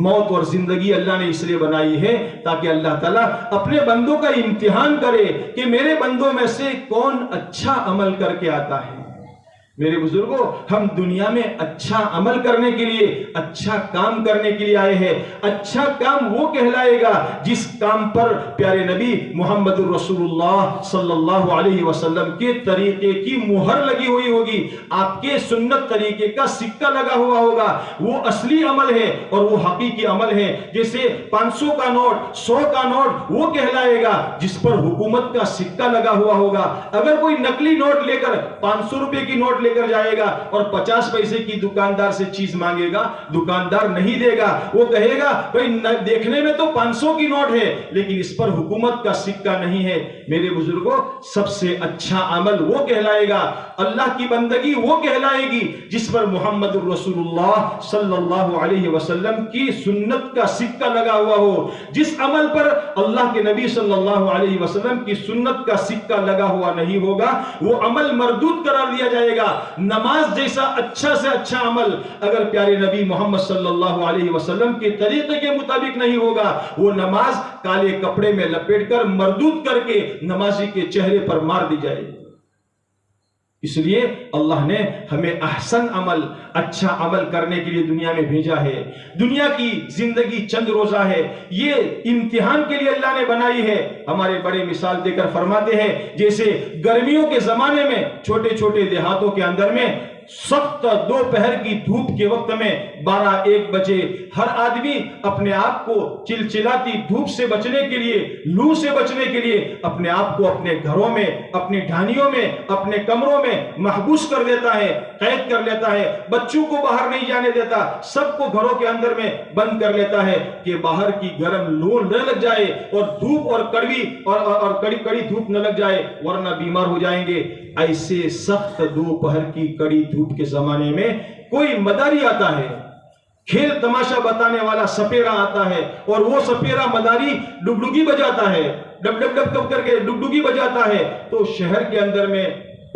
موت اور زندگی اللہ نے اس لیے بنائی ہے تاکہ اللہ تعالیٰ اپنے بندوں کا امتحان کرے کہ میرے بندوں میں سے کون اچھا عمل کر کے آتا ہے۔ میرے بزرگوں، ہم دنیا میں اچھا عمل کرنے کے لیے، اچھا کام کرنے کے لیے آئے ہیں۔ اچھا کام وہ کہلائے گا جس کام پر پیارے نبی محمد الرسول اللہ صلی اللہ علیہ وسلم کے طریقے کی مہر لگی ہوئی ہوگی، آپ کے سنت طریقے کا سکہ لگا ہوا ہوگا، وہ اصلی عمل ہے اور وہ حقیقی عمل ہے۔ جیسے 500 کا نوٹ، 100 کا نوٹ وہ کہلائے گا جس پر حکومت کا سکہ لگا ہوا ہوگا۔ اگر کوئی نقلی نوٹ لے کر 500 روپے کی نوٹ لے کر جائے گا اور 50 پیسے کی دکاندار سے چیز مانگے گا، دکاندار نہیں دے گا، وہ کہے گا بھئی دیکھنے میں تو 500 کی نوٹ ہے لیکن اس پر حکومت کا سکہ نہیں ہے۔ میرے بزرگوں، سب سے اچھا عمل وہ کہلائے گا، اللہ کی بندگی وہ کہلائے گی جس پر محمد الرسول اللہ صلی اللہ علیہ وسلم کی سنت کا سکہ لگا ہوا ہو۔ جس عمل پر اللہ کے نبی صلی اللہ علیہ وسلم کی سنت کا سکہ لگا ہوا نہیں ہوگا وہ عمل مردود قرار دیا جائے گا۔ نماز جیسا اچھا سے اچھا عمل اگر پیارے نبی محمد صلی اللہ علیہ وسلم کے طریقے کے مطابق نہیں ہوگا وہ نماز کالے کپڑے میں لپیٹ کر مردود کر کے نمازی کے چہرے پر مار دی جائے گی۔ اس لیے اللہ نے ہمیں احسن عمل، اچھا عمل کرنے کے لیے دنیا میں بھیجا ہے۔ دنیا کی زندگی چند روزہ ہے، یہ امتحان کے لیے اللہ نے بنائی ہے۔ ہمارے بڑے مثال دے کر فرماتے ہیں جیسے گرمیوں کے زمانے میں چھوٹے چھوٹے دیہاتوں کے اندر میں سخت دوپہر کی دھوپ کے وقت میں 12-1 بجے ہر آدمی اپنے آپ کو چلچلاتی دھوپ سے بچنے کے لیے، لو سے بچنے کے لیے اپنے آپ کو اپنے گھروں میں، اپنی ڈھانیوں میں، اپنے کمروں میں محبوس کر دیتا ہے، قید کر لیتا ہے، بچوں کو باہر نہیں جانے دیتا، سب کو گھروں کے اندر میں بند کر لیتا ہے کہ باہر کی گرم لو نہ لگ جائے اور دھوپ اور کڑی دھوپ نہ لگ جائے ورنہ بیمار ہو جائیں گے۔ ایسے سخت دوپہر کی کڑی دھوپ کے زمانے میں کوئی مداری آتا ہے، کھیل تماشا بتانے والا سپیرا آتا ہے اور وہ سپیرا مداری ڈگڈگی بجاتا ہے، ڈب ڈب ڈب کر کے ڈگڈگی بجاتا ہے تو شہر کے اندر میں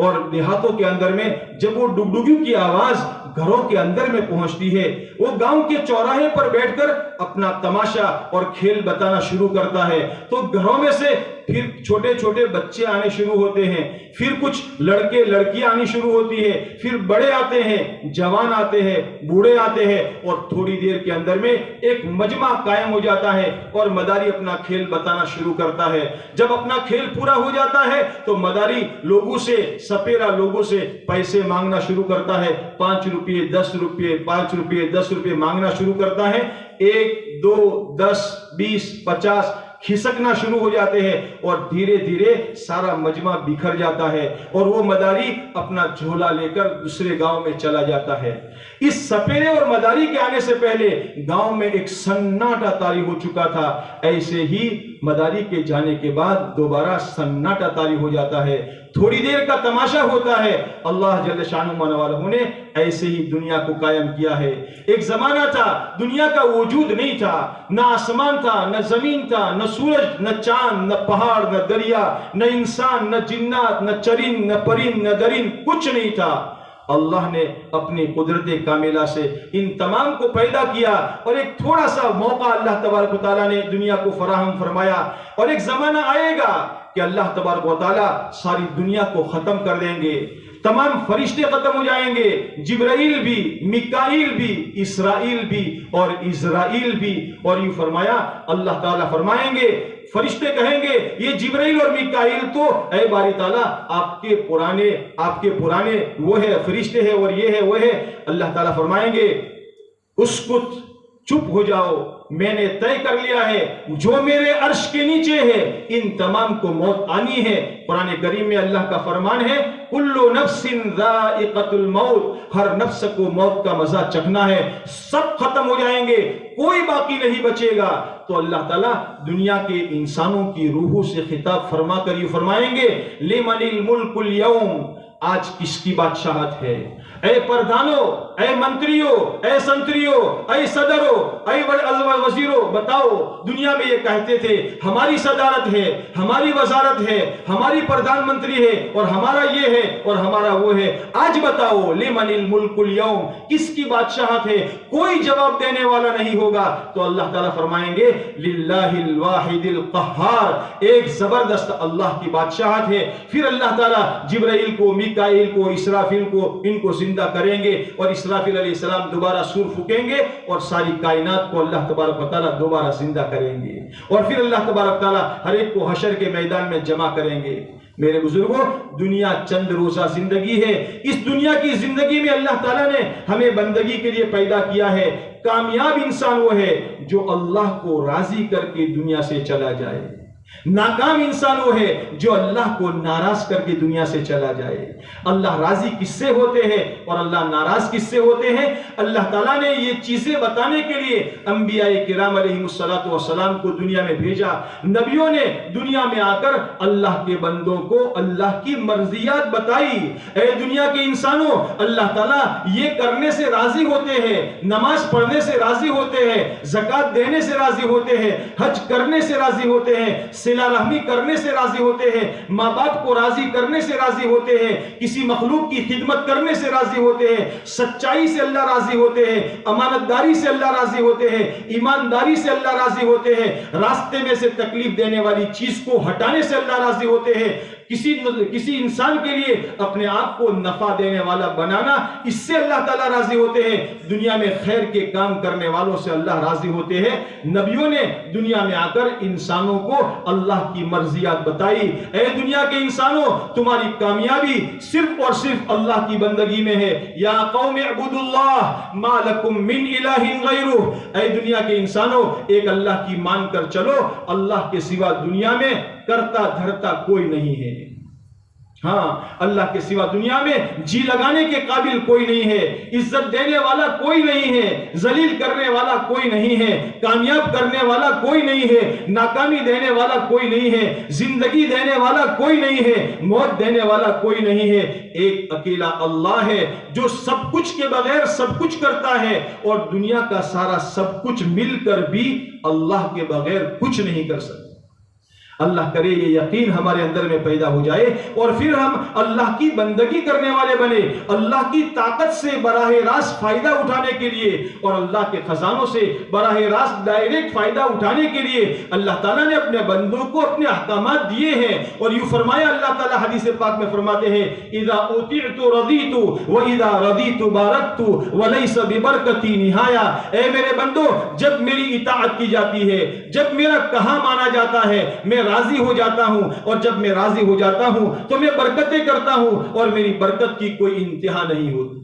اور دیہاتوں کے اندر میں جب وہ ڈگڈگیوں کی آواز گھروں کے اندر میں پہنچتی ہے، وہ گاؤں کے چوراہے پر بیٹھ کر اپنا تماشا اور کھیل بتانا شروع کرتا ہے، تو گھروں میں سے پھر چھوٹے چھوٹے بچے آنے شروع ہوتے ہیں، پھر کچھ لڑکے لڑکیاں آنی شروع ہوتی ہے، پھر بڑے آتے ہیں، جوان آتے ہیں، بوڑھے آتے ہیں، اور تھوڑی دیر کے اندر میں ایک مجمع قائم ہو جاتا ہے اور مداری اپنا کھیل بتانا شروع کرتا ہے۔ جب اپنا کھیل پورا ہو جاتا ہے تو مداری لوگوں سے، سپیرا لوگوں سے پیسے مانگنا شروع کرتا ہے، 5 روپے 10 روپے 5 روپے 10 روپے مانگنا شروع کرتا ہے، 1 2 10 20 50 کھسکنا شروع ہو جاتے ہیں، اور دھیرے دھیرے سارا مجمع بکھر جاتا ہے اور وہ مداری اپنا جھولا لے کر دوسرے گاؤں میں چلا جاتا ہے۔ اس سپیرے اور مداری کے آنے سے پہلے گاؤں میں ایک سناٹا طاری ہو چکا تھا، ایسے ہی مداری کے جانے کے بعد دوبارہ سناٹا طاری ہو جاتا ہے، تھوڑی دیر کا تماشا ہوتا ہے۔ اللہ جل شانہ منوالہ نے ایسے ہی دنیا کو قائم کیا ہے۔ ایک زمانہ تھا دنیا کا وجود نہیں تھا، نہ آسمان تھا، نہ زمین تھا، نہ سورج، نہ چاند، نہ پہاڑ، نہ دریا، نہ انسان، نہ جنات، نہ چرند، نہ پرند، نہ درند، کچھ نہیں تھا۔ اللہ نے اپنی قدرت کاملہ سے ان تمام کو پیدا کیا، اور ایک تھوڑا سا موقع اللہ تبارک و تعالیٰ نے دنیا کو فراہم فرمایا، اور ایک زمانہ آئے گا کہ اللہ تبارک و تعالیٰ ساری دنیا کو ختم کر دیں گے، تمام فرشتے ختم ہو جائیں گے، جبرائیل بھی، میکائیل بھی، اسرائیل بھی اور اسرائیل بھی، اور یوں فرمایا اللہ تعالیٰ فرمائیں گے، فرشتے کہیں گے یہ جبرائیل اور میکائیل تو اے باری تعالیٰ آپ کے پرانے وہ ہے، فرشتے ہیں اور یہ ہے وہ ہے۔ اللہ تعالیٰ فرمائیں گے اسکت، چپ ہو جاؤ، میں نے طے کر لیا ہے جو میرے عرش کے نیچے ہے ان تمام کو موت آنی ہے۔ قرآن کریم میں اللہ کا فرمان ہے کل نفس ذائقۃ الموت، ہر نفس کو موت کا مزہ چکھنا ہے، سب ختم ہو جائیں گے، کوئی باقی نہیں بچے گا۔ تو اللہ تعالیٰ دنیا کے انسانوں کی روحوں سے خطاب فرما کر یہ فرمائیں گے لمن الملک اليوم، آج کس کی بادشاہت ہے؟ اے پردھانوں، اے منتریوں، اے سنتریوں، اے صدروں، اے وزیروں، بتاؤ دنیا میں یہ کہتے تھے ہماری صدارت ہے، ہماری وزارت ہے، ہماری پردھان منتری ہے، اور ہمارا یہ ہے اور ہمارا وہ ہے، آج بتاؤ لمن الملک اليوم، کس کی بادشاہت ہے؟ کوئی جواب دینے والا نہیں ہوگا۔ تو اللہ تعالیٰ فرمائیں گے للہ الواحد القہار، ایک زبردست اللہ کی بادشاہت ہے۔ پھر اللہ تعالیٰ جبرائیل کو، میکائیل کو، اسرافیل کو، ان کو زندہ کریں گے، اور اسرافیل علیہ السلام دوبارہ سور پھونکیں گے، اور ساری کائنات کو اللہ تبارک و تعالیٰ دوبارہ زندہ کریں گے، اور پھر اللہ تبارک تعالیٰ ہر ایک کو حشر کے میدان میں جمع کریں گے۔ میرے بزرگوں، دنیا چند روزہ زندگی ہے، اس دنیا کی زندگی میں اللہ تعالیٰ نے ہمیں بندگی کے لیے پیدا کیا ہے۔ کامیاب انسان وہ ہے جو اللہ کو راضی کر کے دنیا سے چلا جائے، ناکام انسان وہ ہے جو اللہ کو ناراض کر کے دنیا سے چلا جائے۔ اللہ راضی کس سے ہوتے ہیں اور اللہ ناراض کس سے ہوتے ہیں؟ اللہ تعالیٰ نے یہ چیزیں بتانے کے لیے انبیاء کرام علیہ السلام کو دنیا میں بھیجا۔ نبیوں نے دنیا میں آ کر اللہ کے بندوں کو اللہ کی مرضیات بتائی۔ اے دنیا کے انسانوں، اللہ تعالیٰ یہ کرنے سے راضی ہوتے ہیں، نماز پڑھنے سے راضی ہوتے ہیں، زکوٰۃ دینے سے راضی ہوتے ہیں، حج کرنے سے راضی ہوتے ہیں، صلہ رحمی کرنے سے راضی ہوتے ہیں، ماں باپ کو راضی کرنے سے راضی ہوتے ہیں، کسی مخلوق کی خدمت کرنے سے راضی ہوتے ہیں، سچائی سے اللہ راضی ہوتے ہیں، امانت داری سے اللہ راضی ہوتے ہیں، ایمانداری سے اللہ راضی ہوتے ہیں، راستے میں سے تکلیف دینے والی چیز کو ہٹانے سے اللہ راضی ہوتے ہیں، کسی انسان کے لیے اپنے آپ کو نفع دینے والا بنانا، اس سے اللہ تعالیٰ راضی ہوتے ہیں، دنیا میں خیر کے کام کرنے والوں سے اللہ راضی ہوتے ہیں۔ نبیوں نے دنیا میں آ کر انسانوں کو اللہ کی مرضیات بتائی۔ اے دنیا کے انسانوں، تمہاری کامیابی صرف اور صرف اللہ کی بندگی میں ہے۔ یا قوم اعبدوا اللہ ما لکم من الہ غیرہ، اے دنیا کے انسانوں ایک اللہ کی مان کر چلو، اللہ کے سوا دنیا میں کرتا دھرتا کوئی نہیں ہے۔ ہاں، اللہ کے سوا دنیا میں جی لگانے کے قابل کوئی نہیں ہے، عزت دینے والا کوئی نہیں ہے، ذلیل کرنے والا کوئی نہیں ہے، کامیاب کرنے والا کوئی نہیں ہے، ناکامی دینے والا کوئی نہیں ہے، زندگی دینے والا کوئی نہیں ہے، موت دینے والا کوئی نہیں ہے۔ ایک اکیلا اللہ ہے جو سب کچھ کے بغیر سب کچھ کرتا ہے، اور دنیا کا سارا سب کچھ مل کر بھی اللہ کے بغیر کچھ نہیں کر سکتا۔ اللہ کرے یہ یقین ہمارے اندر میں پیدا ہو جائے اور پھر ہم اللہ کی بندگی کرنے والے بنے، اللہ کی طاقت سے براہ راست فائدہ اٹھانے کے لیے اور اللہ کے خزانوں سے براہ راست ڈائریکٹ فائدہ اٹھانے کے لیے اللہ تعالیٰ نے اپنے بندوں کو اپنے احکامات دیے ہیں۔ اور یوں فرمایا اللہ تعالیٰ حدیث پاک میں فرماتے ہیں اذا اطعت رضیت واذا رضیت بارکت وليس ببرکتی نہایا، اے میرے بندو جب میری اطاعت کی جاتی ہے، جب میرا کہا مانا جاتا ہے، میں راضی ہو جاتا ہوں، اور جب میں راضی ہو جاتا ہوں تو میں برکتیں کرتا ہوں اور میری برکت کی کوئی انتہا نہیں ہوتی۔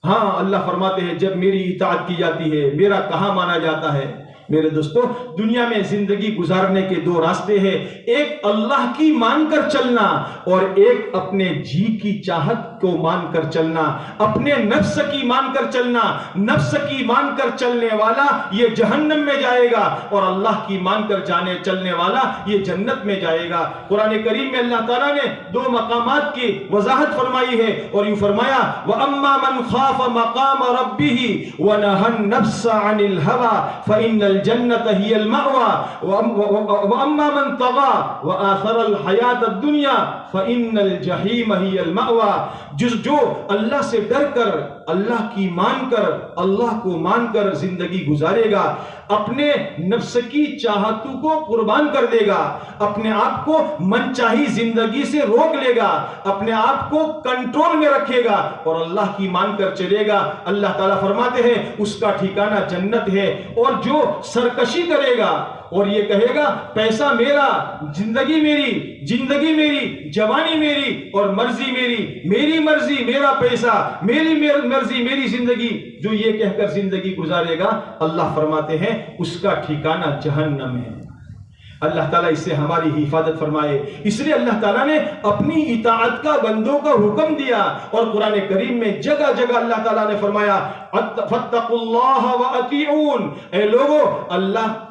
ہاں اللہ فرماتے ہیں جب میری اطاعت کی جاتی ہے، میرا کہا مانا جاتا ہے۔ میرے دوستو دنیا میں زندگی گزارنے کے دو راستے ہیں، ایک اللہ کی مان کر چلنا اور ایک اپنے جی کی چاہت کو مان کر چلنا، اپنے نفس کی مان کر چلنا۔ نفس کی مان کر چلنے والا یہ جہنم میں جائے گا اور اللہ کی مان کر چلنے والا یہ جنت میں جائے گا۔ قرآن کریم میں اللہ تعالیٰ نے دو مقامات کی وضاحت فرمائی ہے اور یوں فرمایا وَأَمَّا مَنْ خَافَ مَقَامَ رَبِّهِ وَنَهَى النَّفْسَ عَنِ الْهَوَى فَإِنَّ الجنة هي المأوى وأما من طغى وآثر الحياة الدنيا فإن الجحيم هي المأوى۔ جو اللہ سے ڈر کر، اللہ کی مان کر، اللہ کو مان کر زندگی گزارے گا، اپنے نفس کی چاہتوں کو قربان کر دے گا، اپنے آپ کو من چاہی زندگی سے روک لے گا، اپنے آپ کو کنٹرول میں رکھے گا اور اللہ کی مان کر چلے گا، اللہ تعالیٰ فرماتے ہیں اس کا ٹھکانہ جنت ہے۔ اور جو سرکشی کرے گا اور یہ کہے گا پیسہ میرا، زندگی میری، جوانی میری اور مرضی میری مرضی میرا پیسہ، میری مرضی میری زندگی، جو یہ کہہ کر زندگی گزارے گا اللہ فرماتے ہیں اس کا ٹھکانہ جہنم ہے۔ اللہ تعالیٰ اس سے ہماری حفاظت فرمائے۔ اس لیے اللہ تعالیٰ نے اپنی اطاعت کا بندوں کا حکم دیا اور قرآن کریم میں جگہ جگہ اللہ تعالیٰ نے فرمایا فَاتَّقُوا اللَّهَ وَأَطِيعُونِ، اے لوگو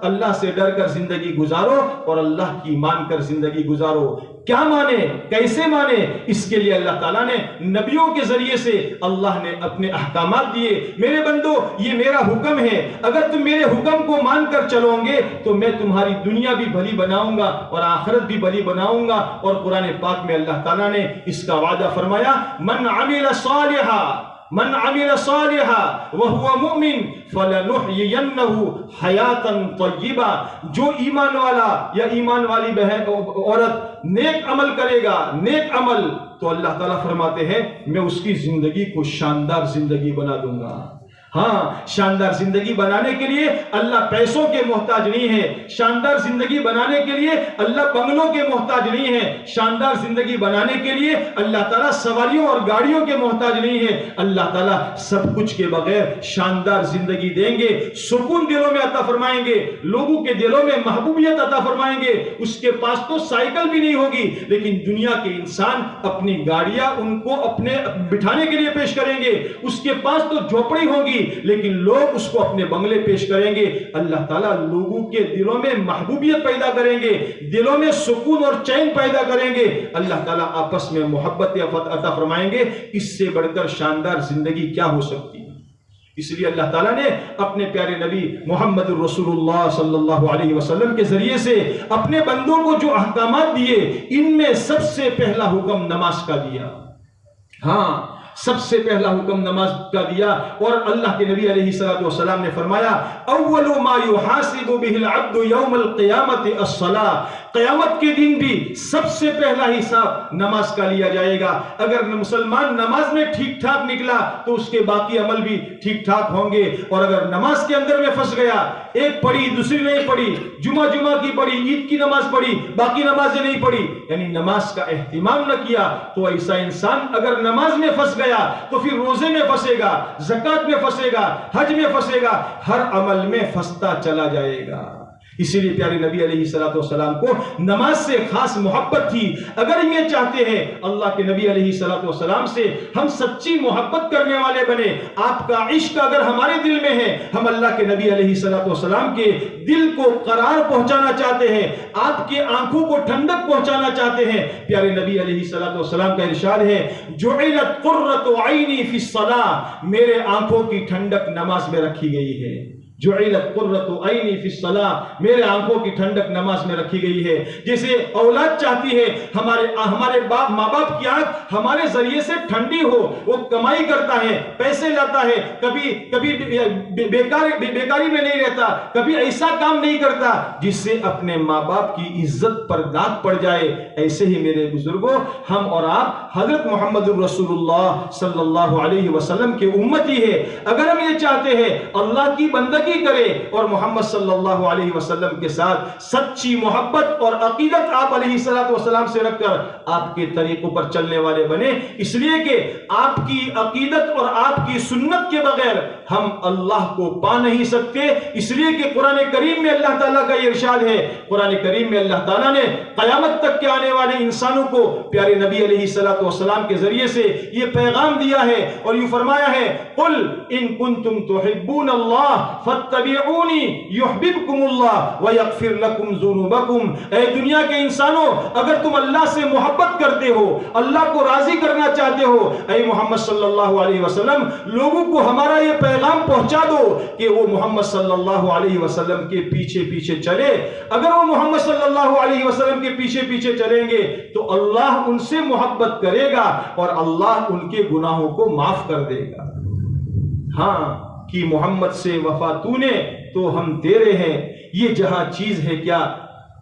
اللہ سے ڈر کر زندگی گزارو اور اللہ کی مان کر زندگی گزارو۔ کیا مانے، کیسے مانے، اس کے لیے اللہ تعالیٰ نے نبیوں کے ذریعے سے اللہ نے اپنے احکامات دیے۔ میرے بندو یہ میرا حکم ہے، اگر تم میرے حکم کو مان کر چلو گے تو میں تمہاری دنیا بھی بھلی بناؤں گا اور آخرت بھی بھلی بناؤں گا۔ اور قرآن پاک میں اللہ تعالیٰ نے اس کا وعدہ فرمایا من عمل صالحا وهو مؤمن فلنحيينه حیاتا طیبہ، جو ایمان والا یا ایمان والی بہن عورت نیک عمل کرے گا، نیک عمل، تو اللہ تعالیٰ فرماتے ہیں میں اس کی زندگی کو شاندار زندگی بنا دوں گا۔ ہاں شاندار زندگی بنانے کے لیے اللہ پیسوں کے محتاج نہیں ہے، شاندار زندگی بنانے کے لیے اللہ بنگلوں کے محتاج نہیں ہے، شاندار زندگی بنانے کے لیے اللہ تعالیٰ سواریوں اور گاڑیوں کے محتاج نہیں ہے۔ اللہ تعالیٰ سب کچھ کے بغیر شاندار زندگی دیں گے، سکون دلوں میں عطا فرمائیں گے، لوگوں کے دلوں میں محبوبیت عطا فرمائیں گے۔ اس کے پاس تو سائیکل بھی نہیں ہوگی لیکن دنیا کے انسان اپنی گاڑیاں ان کو اپنے بٹھانے کے لیے پیش کریں گے، اس کے پاس تو جھوپڑی ہوگی لیکن لوگ اس کو اپنے بنگلے پیش کریں گے۔ اللہ تعالیٰ لوگوں کے دلوں میں محبوبیت پیدا کریں گے، دلوں میں سکون اور چین پیدا کریں گے، اللہ تعالیٰ آپس میں محبت عطا فرمائیں گے۔ اس سے بڑھ کر شاندار زندگی کیا ہو سکتی ہے؟ اس لیے اللہ تعالیٰ نے اپنے پیارے نبی محمد الرسول اللہ صلی اللہ علیہ وسلم کے ذریعے سے اپنے بندوں کو جو احکامات دیے ان میں سب سے پہلا حکم نماز کا دیا۔ ہاں سب سے پہلا حکم نماز کا دیا اور اللہ کے نبی علیہ السلام نے فرمایا اول ما يحاسب به العبد يوم القيامة الصلاة، قیامت کے دن بھی سب سے پہلا حساب نماز کا لیا جائے گا۔ اگر مسلمان نماز میں ٹھیک ٹھاک نکلا تو اس کے باقی عمل بھی ٹھیک ٹھاک ہوں گے، اور اگر نماز کے اندر میں پھنس گیا، ایک پڑھی دوسری نہیں پڑھی، جمعہ کی پڑھی، عید کی نماز پڑھی، باقی نمازیں نہیں پڑھی، یعنی نماز کا اہتمام نہ کیا، تو ایسا انسان اگر نماز میں پھنس گیا تو پھر روزے میں پھنسے گا، زکوٰۃ میں پھنسے گا، حج میں پھنسے گا، ہر عمل میں پھنستا چلا جائے گا۔ اسی لیے پیارے نبی علیہ السلام کو نماز سے خاص محبت تھی۔ اگر یہ چاہتے ہیں اللہ کے نبی علیہ السلام سے ہم سچی محبت کرنے والے بنے، آپ کا عشق اگر ہمارے دل میں ہے، ہم اللہ کے نبی علیہ السلام کے دل کو قرار پہنچانا چاہتے ہیں، آپ کے آنکھوں کو ٹھنڈک پہنچانا چاہتے ہیں، پیارے نبی علیہ السلام کا ارشاد ہے جعلت قرۃ عینی فی الصلاۃ، میرے آنکھوں کی ٹھنڈک نماز میں رکھی گئی ہے۔ جعلت قرۃ عینی فی الصلاۃ، میرے آنکھوں کی ٹھنڈک نماز میں رکھی گئی ہے۔ جیسے اولاد چاہتی ہے ہمارے ماں باپ کی آنکھ ہمارے ذریعے سے ٹھنڈی ہو، وہ کمائی کرتا ہے، پیسے لاتا ہے، کبھی بیکاری میں نہیں رہتا، کبھی ایسا کام نہیں کرتا جس سے اپنے ماں باپ کی عزت پر داغ پڑ جائے۔ ایسے ہی میرے بزرگوں، ہم اور آپ حضرت محمد رسول اللہ صلی اللہ علیہ وسلم کے امتی ہے۔ اگر ہم یہ چاہتے ہیں اللہ کی بندگی کرے اور محمد صلی اللہ علیہ وسلم کے ساتھ سچی محبت اور عقیدت آپ علیہ السلام سے رکھ کر آپ کے طریقوں پر چلنے والے بنے، اس لیے کہ آپ کی عقیدت اور آپ کی سنت کے بغیر ہم اللہ کو پا نہیں سکتے۔ اس لیے کہ قرآن کریم میں اللہ تعالیٰ کا یہ ارشاد ہے، قرآن کریم میں اللہ تعالیٰ نے قیامت تک کے آنے والے انسانوں کو پیارے نبی علیہ السلام کے ذریعے سے یہ پیغام دیا ہے اور یہ فرمایا ہے، قل ان کنتم تحبون اللہ فاتبعونی یحببکم اللہ ویغفر لکم ذنوبکم۔ اے دنیا کے انسانوں، اگر تم اللہ سے محبت کرتے ہو، اللہ کو راضی کرنا چاہتے ہو، اے محمد صلی اللہ علیہ وسلم لوگوں کو ہمارا یہ پیغام پہنچا دو کہ وہ محمد صلی اللہ علیہ وسلم کے پیچھے پیچھے چلے۔ اگر وہ محمد صلی اللہ علیہ وسلم کے پیچھے پیچھے چلیں گے تو اللہ ان سے محبت کرے گا اور اللہ ان کے گناہوں کو معاف کر دے گا۔ ہاں کہ محمد سے وفا تو نے تو ہم تیرے ہیں، یہ جہاں چیز ہے کیا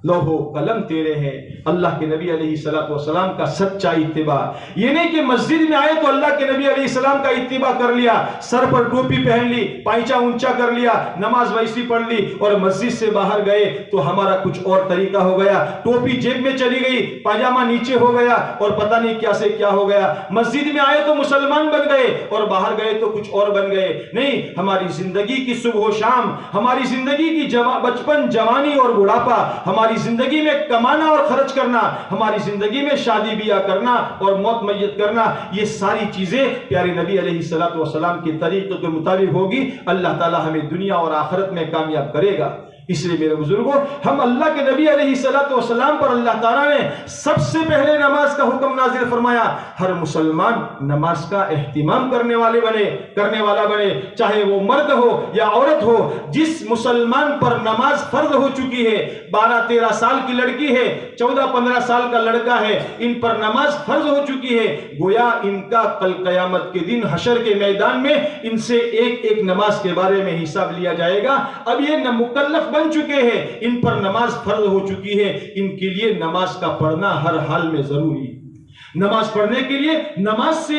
لوح و قلم تیرے ہیں۔ اللہ کے نبی علیہ السلام کا سچا اتباع، یہ نہیں کہ مسجد میں آئے تو اللہ کے نبی علیہ السلام کا اتباع کر لیا، سر پر ٹوپی پہن لی، پائچہ اونچا کر لیا، نماز ویسی پڑھ لی اور مسجد سے باہر گئے تو ہمارا کچھ اور طریقہ ہو گیا، ٹوپی جیب میں چلی گئی، پاجامہ نیچے ہو گیا اور پتہ نہیں کیا سے کیا ہو گیا۔ مسجد میں آئے تو مسلمان بن گئے اور باہر گئے تو کچھ اور بن گئے۔ نہیں، ہماری زندگی کی صبح و شام، ہماری زندگی کی بچپن، جوانی اور بڑھاپا، ہماری زندگی میں کمانا اور خرچ کرنا، ہماری زندگی میں شادی بیاہ کرنا اور موت میت کرنا، یہ ساری چیزیں پیارے نبی علیہ السلام کے طریقے کے مطابق ہوگی، اللہ تعالی ہمیں دنیا اور آخرت میں کامیاب کرے گا۔ اس لیے میرے بزرگوں، ہم اللہ کے نبی علیہ السلام پر اللہ تعالیٰ نے سب سے پہلے نماز کا حکم نازل فرمایا۔ ہر مسلمان نماز کا اہتمام کرنے والا بنے، چاہے وہ مرد ہو یا عورت ہو۔ جس مسلمان پر نماز فرض ہو چکی ہے، 12-13 سال کی لڑکی ہے، 14-15 سال کا لڑکا ہے، ان پر نماز فرض ہو چکی ہے، گویا ان کا کل قیامت کے دن حشر کے میدان میں ان سے ایک ایک نماز کے بارے میں حساب لیا جائے گا۔ اب یہ مکلف بن چکے ہیں، ان پر نماز فرض ہو چکی ہے، ان کے لیے نماز کا پڑھنا ہر حال میں ضروری ہے۔ نماز پڑھنے کے لیے نماز کی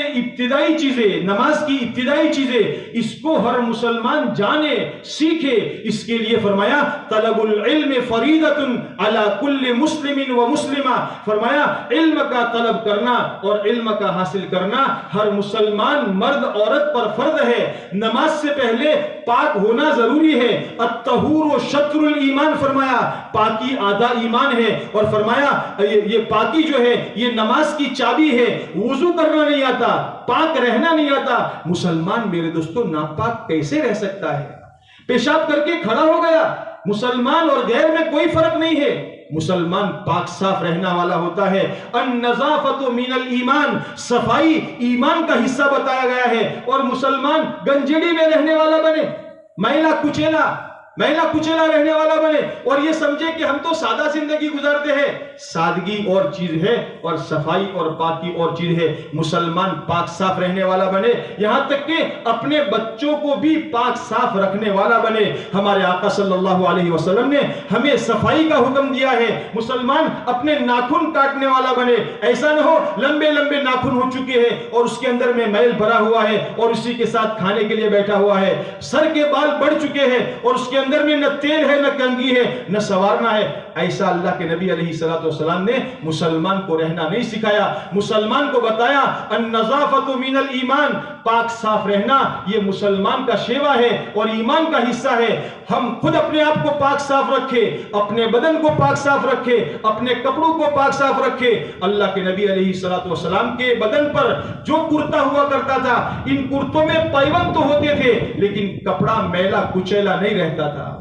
ابتدائی چیزیں اس کو ہر مسلمان جانے، سیکھے۔ اس کے لیے فرمایا طلب العلم فریضۃ علی کل مسلم و مسلمہ، فرمایا علم کا طلب کرنا اور علم کا حاصل کرنا ہر مسلمان مرد عورت پر فرض ہے۔ نماز سے پہلے پاک ہونا ضروری ہے۔ الطہور شطر الایمان، فرمایا پاکی آدھا ایمان ہے، اور فرمایا یہ پاکی جو ہے یہ نماز کی چابی ہے۔ وضو کرنا نہیں آتا، پاک رہنا نہیں آتا، مسلمان میرے دوستو ناپاک کیسے رہ سکتا ہے؟ پیشاب کر کے کھڑا ہو گیا، مسلمان اور غیر میں کوئی فرق نہیں ہے، مسلمان پاک صاف رہنا والا ہوتا ہے۔ النظافت من الایمان، صفائی ایمان کا حصہ بتایا گیا ہے، اور مسلمان گنجڑی میں رہنے والا بنے، میلا کچیلا رہنے والا بنے اور یہ سمجھے کہ ہم تو سادہ زندگی گزارتے ہیں۔ سادگی اور چیز ہے اور صفائی اور پاکی اور چیز ہے۔ مسلمان پاک صاف رہنے والا بنے، یہاں تک کہ اپنے بچوں کو بھی پاک صاف رکھنے والا بنے۔ ہمارے آقا صلی اللہ علیہ وسلم نے ہمیں صفائی کا حکم دیا ہے۔ مسلمان اپنے ناخن کاٹنے والا بنے، ایسا نہ ہو لمبے لمبے ناخن ہو چکے ہیں اور اس کے اندر میں میل بھرا ہوا ہے اور اسی کے ساتھ کھانے کے لیے بیٹھا ہوا ہے، سر کے بال بڑھ چکے ہیں اور اس کے اندر میں نہ تیل ہے، نہ کنگھی ہے، نہ سوارنا ہے۔ ایسا اللہ کے نبی علیہ السلام نے مسلمان کو رہنا نہیں سکھایا۔ مسلمان کو بتایا النظافت من الایمان، پاک صاف رہنا یہ مسلمان کا شیوا ہے اور ایمان کا حصہ ہے۔ ہم خود اپنے آپ کو پاک صاف رکھے، اپنے بدن کو پاک صاف رکھے، اپنے کپڑوں کو پاک صاف رکھے۔ اللہ کے نبی علیہ السلام کے بدن پر جو کرتا ہوا کرتا تھا، ان کرتوں میں پیوند تو ہوتے تھے لیکن کپڑا میلا کچیلا نہیں رہتا تھا۔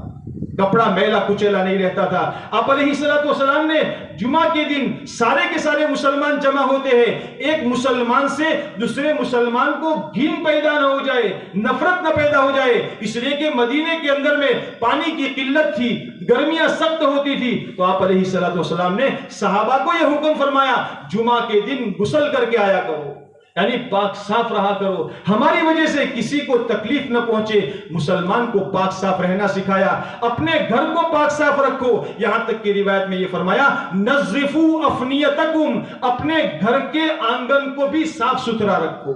کپڑا میلا کچیلا نہیں رہتا تھا۔ آپ علیہ السلام نے جمعہ کے دن سارے کے سارے مسلمان جمع ہوتے ہیں، ایک مسلمان سے دوسرے مسلمان کو گھن پیدا نہ ہو جائے، نفرت نہ پیدا ہو جائے، اس لیے کہ مدینے کے اندر میں پانی کی قلت تھی، گرمیاں سخت ہوتی تھی، تو آپ علیہ السلام نے صحابہ کو یہ حکم فرمایا جمعہ کے دن غسل کر کے آیا کرو، یعنی پاک صاف رہا کرو، ہماری وجہ سے کسی کو تکلیف نہ پہنچے۔ مسلمان کو پاک صاف رہنا سکھایا، اپنے گھر کو پاک صاف رکھو، یہاں تک کہ روایت میں یہ فرمایا نظفوا افنیتکم، اپنے گھر کے آنگن کو بھی صاف ستھرا رکھو۔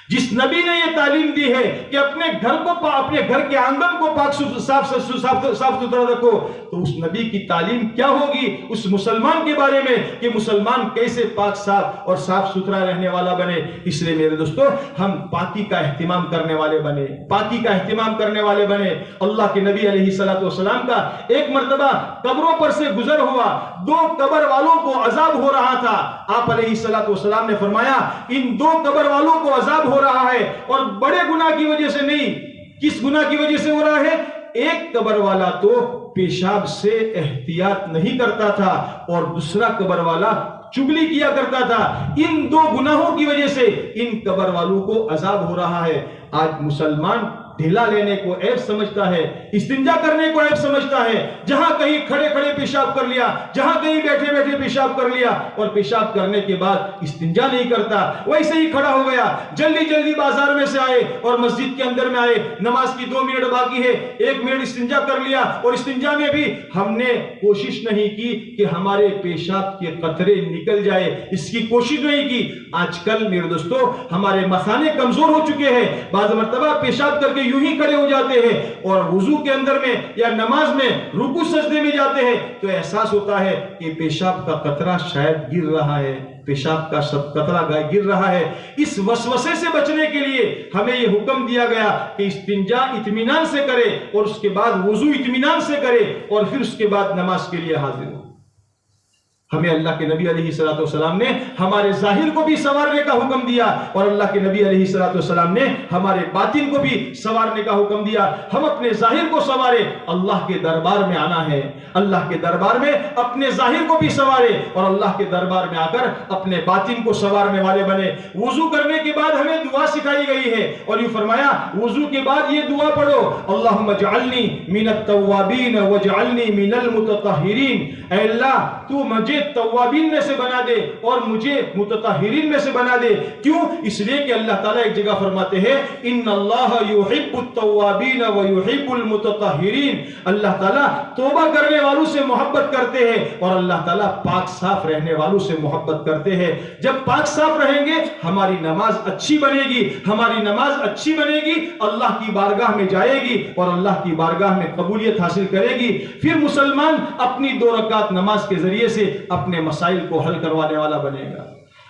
جس نبی نے یہ تعلیم دی ہے کہ اپنے گھر کے آنگن کو پاک صاف ستھرا رکھو، تو اس نبی کی تعلیم کیا ہوگی اس مسلمان کے بارے میں کہ مسلمان کیسے پاک صاف اور صاف ستھرا رہنے والا بنے۔ اس لیے میرے دوستو ہم پاکی کا اہتمام کرنے والے بنے، پاکی کا اہتمام کرنے والے بنے۔ اللہ کے نبی علیہ السلام کا ایک مرتبہ قبروں پر سے گزر ہوا، 2 قبر والوں کو عذاب ہو رہا تھا۔ آپ علیہ السلام نے فرمایا ان 2 قبر والوں کو عذاب ہو رہا ہے، اور بڑے گناہ کی وجہ سے نہیں، کس گناہ کی وجہ سے ہو رہا ہے؟ ایک قبر والا تو پیشاب سے احتیاط نہیں کرتا تھا اور دوسرا قبر والا چگلی کیا کرتا تھا۔ ان 2 گناہوں کی وجہ سے ان قبر والوں کو عذاب ہو رہا ہے۔ آج مسلمان ڈھیلا لینے کو عیب سمجھتا ہے، استنجا کرنے کو عیب سمجھتا ہے، جہاں کہیں کھڑے کھڑے پیشاب کر لیا، جہاں کہیں بیٹھے بیٹھے پیشاب کر لیا، اور پیشاب کرنے کے بعد استنجا نہیں کرتا، ویسے ہی کھڑا ہو گیا، جلدی جلدی بازار میں سے آئے اور مسجد کے اندر میں آئے، نماز کی 2 منٹ باقی ہے، 1 منٹ استنجا کر لیا، اور استنجا میں بھی ہم نے کوشش نہیں کی کہ ہمارے پیشاب کے قطرے نکل جائے، اس کی کوشش نہیں کی۔ آج کل میرے دوستو ہمارے مثانے کمزور ہو چکے ہیں، بعض مرتبہ پیشاب کر کے یوں ہی کھڑے ہو جاتے ہیں، اور وضو کے اندر میں یا نماز میں رکوع سجدے میں جاتے ہیں تو احساس ہوتا ہے کہ پیشاب کا قطرہ شاید گر رہا ہے، پیشاب کا قطرہ گر رہا ہے۔ اس وسوسے سے بچنے کے لیے ہمیں یہ حکم دیا گیا کہ استنجا اطمینان سے کرے، اور اس کے بعد وضو اطمینان سے کرے، اور پھر اس کے بعد نماز کے لیے حاضر ہو۔ ہمیں اللہ کے نبی علیہ السلام نے ہمارے ظاہر کو بھی سنوارنے کا حکم دیا، اور اللہ کے نبی علیہ السلام نے ہمارے باطن کو بھی سنوارنے کا حکم دیا۔ ہم اپنے ظاہر کو سنوارے، اللہ کے دربار میں آنا ہے، اللہ کے دربار میں اپنے ظاہر کو بھی سنوارے، اور اللہ کے دربار میں آ کر اپنے باطن کو سنوارنے والے بنے۔ وضو کرنے کے بعد ہمیں دعا سکھائی گئی ہے، اور یہ فرمایا وضو کے بعد یہ دعا پڑھو، اللہم اجعلنی من التوابین واجعلنی من المتطہرین، اے اللہ تو مجھے توابین میں سے بنا دے اور مجھے متطہرین میں سے بنا دے۔ کیوں؟ اس لیے کہ اللہ تعالیٰ ایک جگہ فرماتے ہیں ان اللہ یحب التوابین ویحب المتطہرین، اللہ تعالیٰ توبہ کرنے والوں سے محبت کرتے ہیں، اور اللہ تعالیٰ پاک صاف رہنے والوں سے محبت کرتے ہیں۔ جب پاک صاف رہیں گے ہماری نماز اچھی بنے گی، ہماری نماز اچھی بنے گی، اللہ کی بارگاہ میں جائے گی اور اللہ کی بارگاہ میں قبولیت حاصل کرے گی۔ پھر مسلمان اپنی 2 رکعت نماز کے ذریعے سے اپنے مسائل کو حل کروانے والا بنے گا۔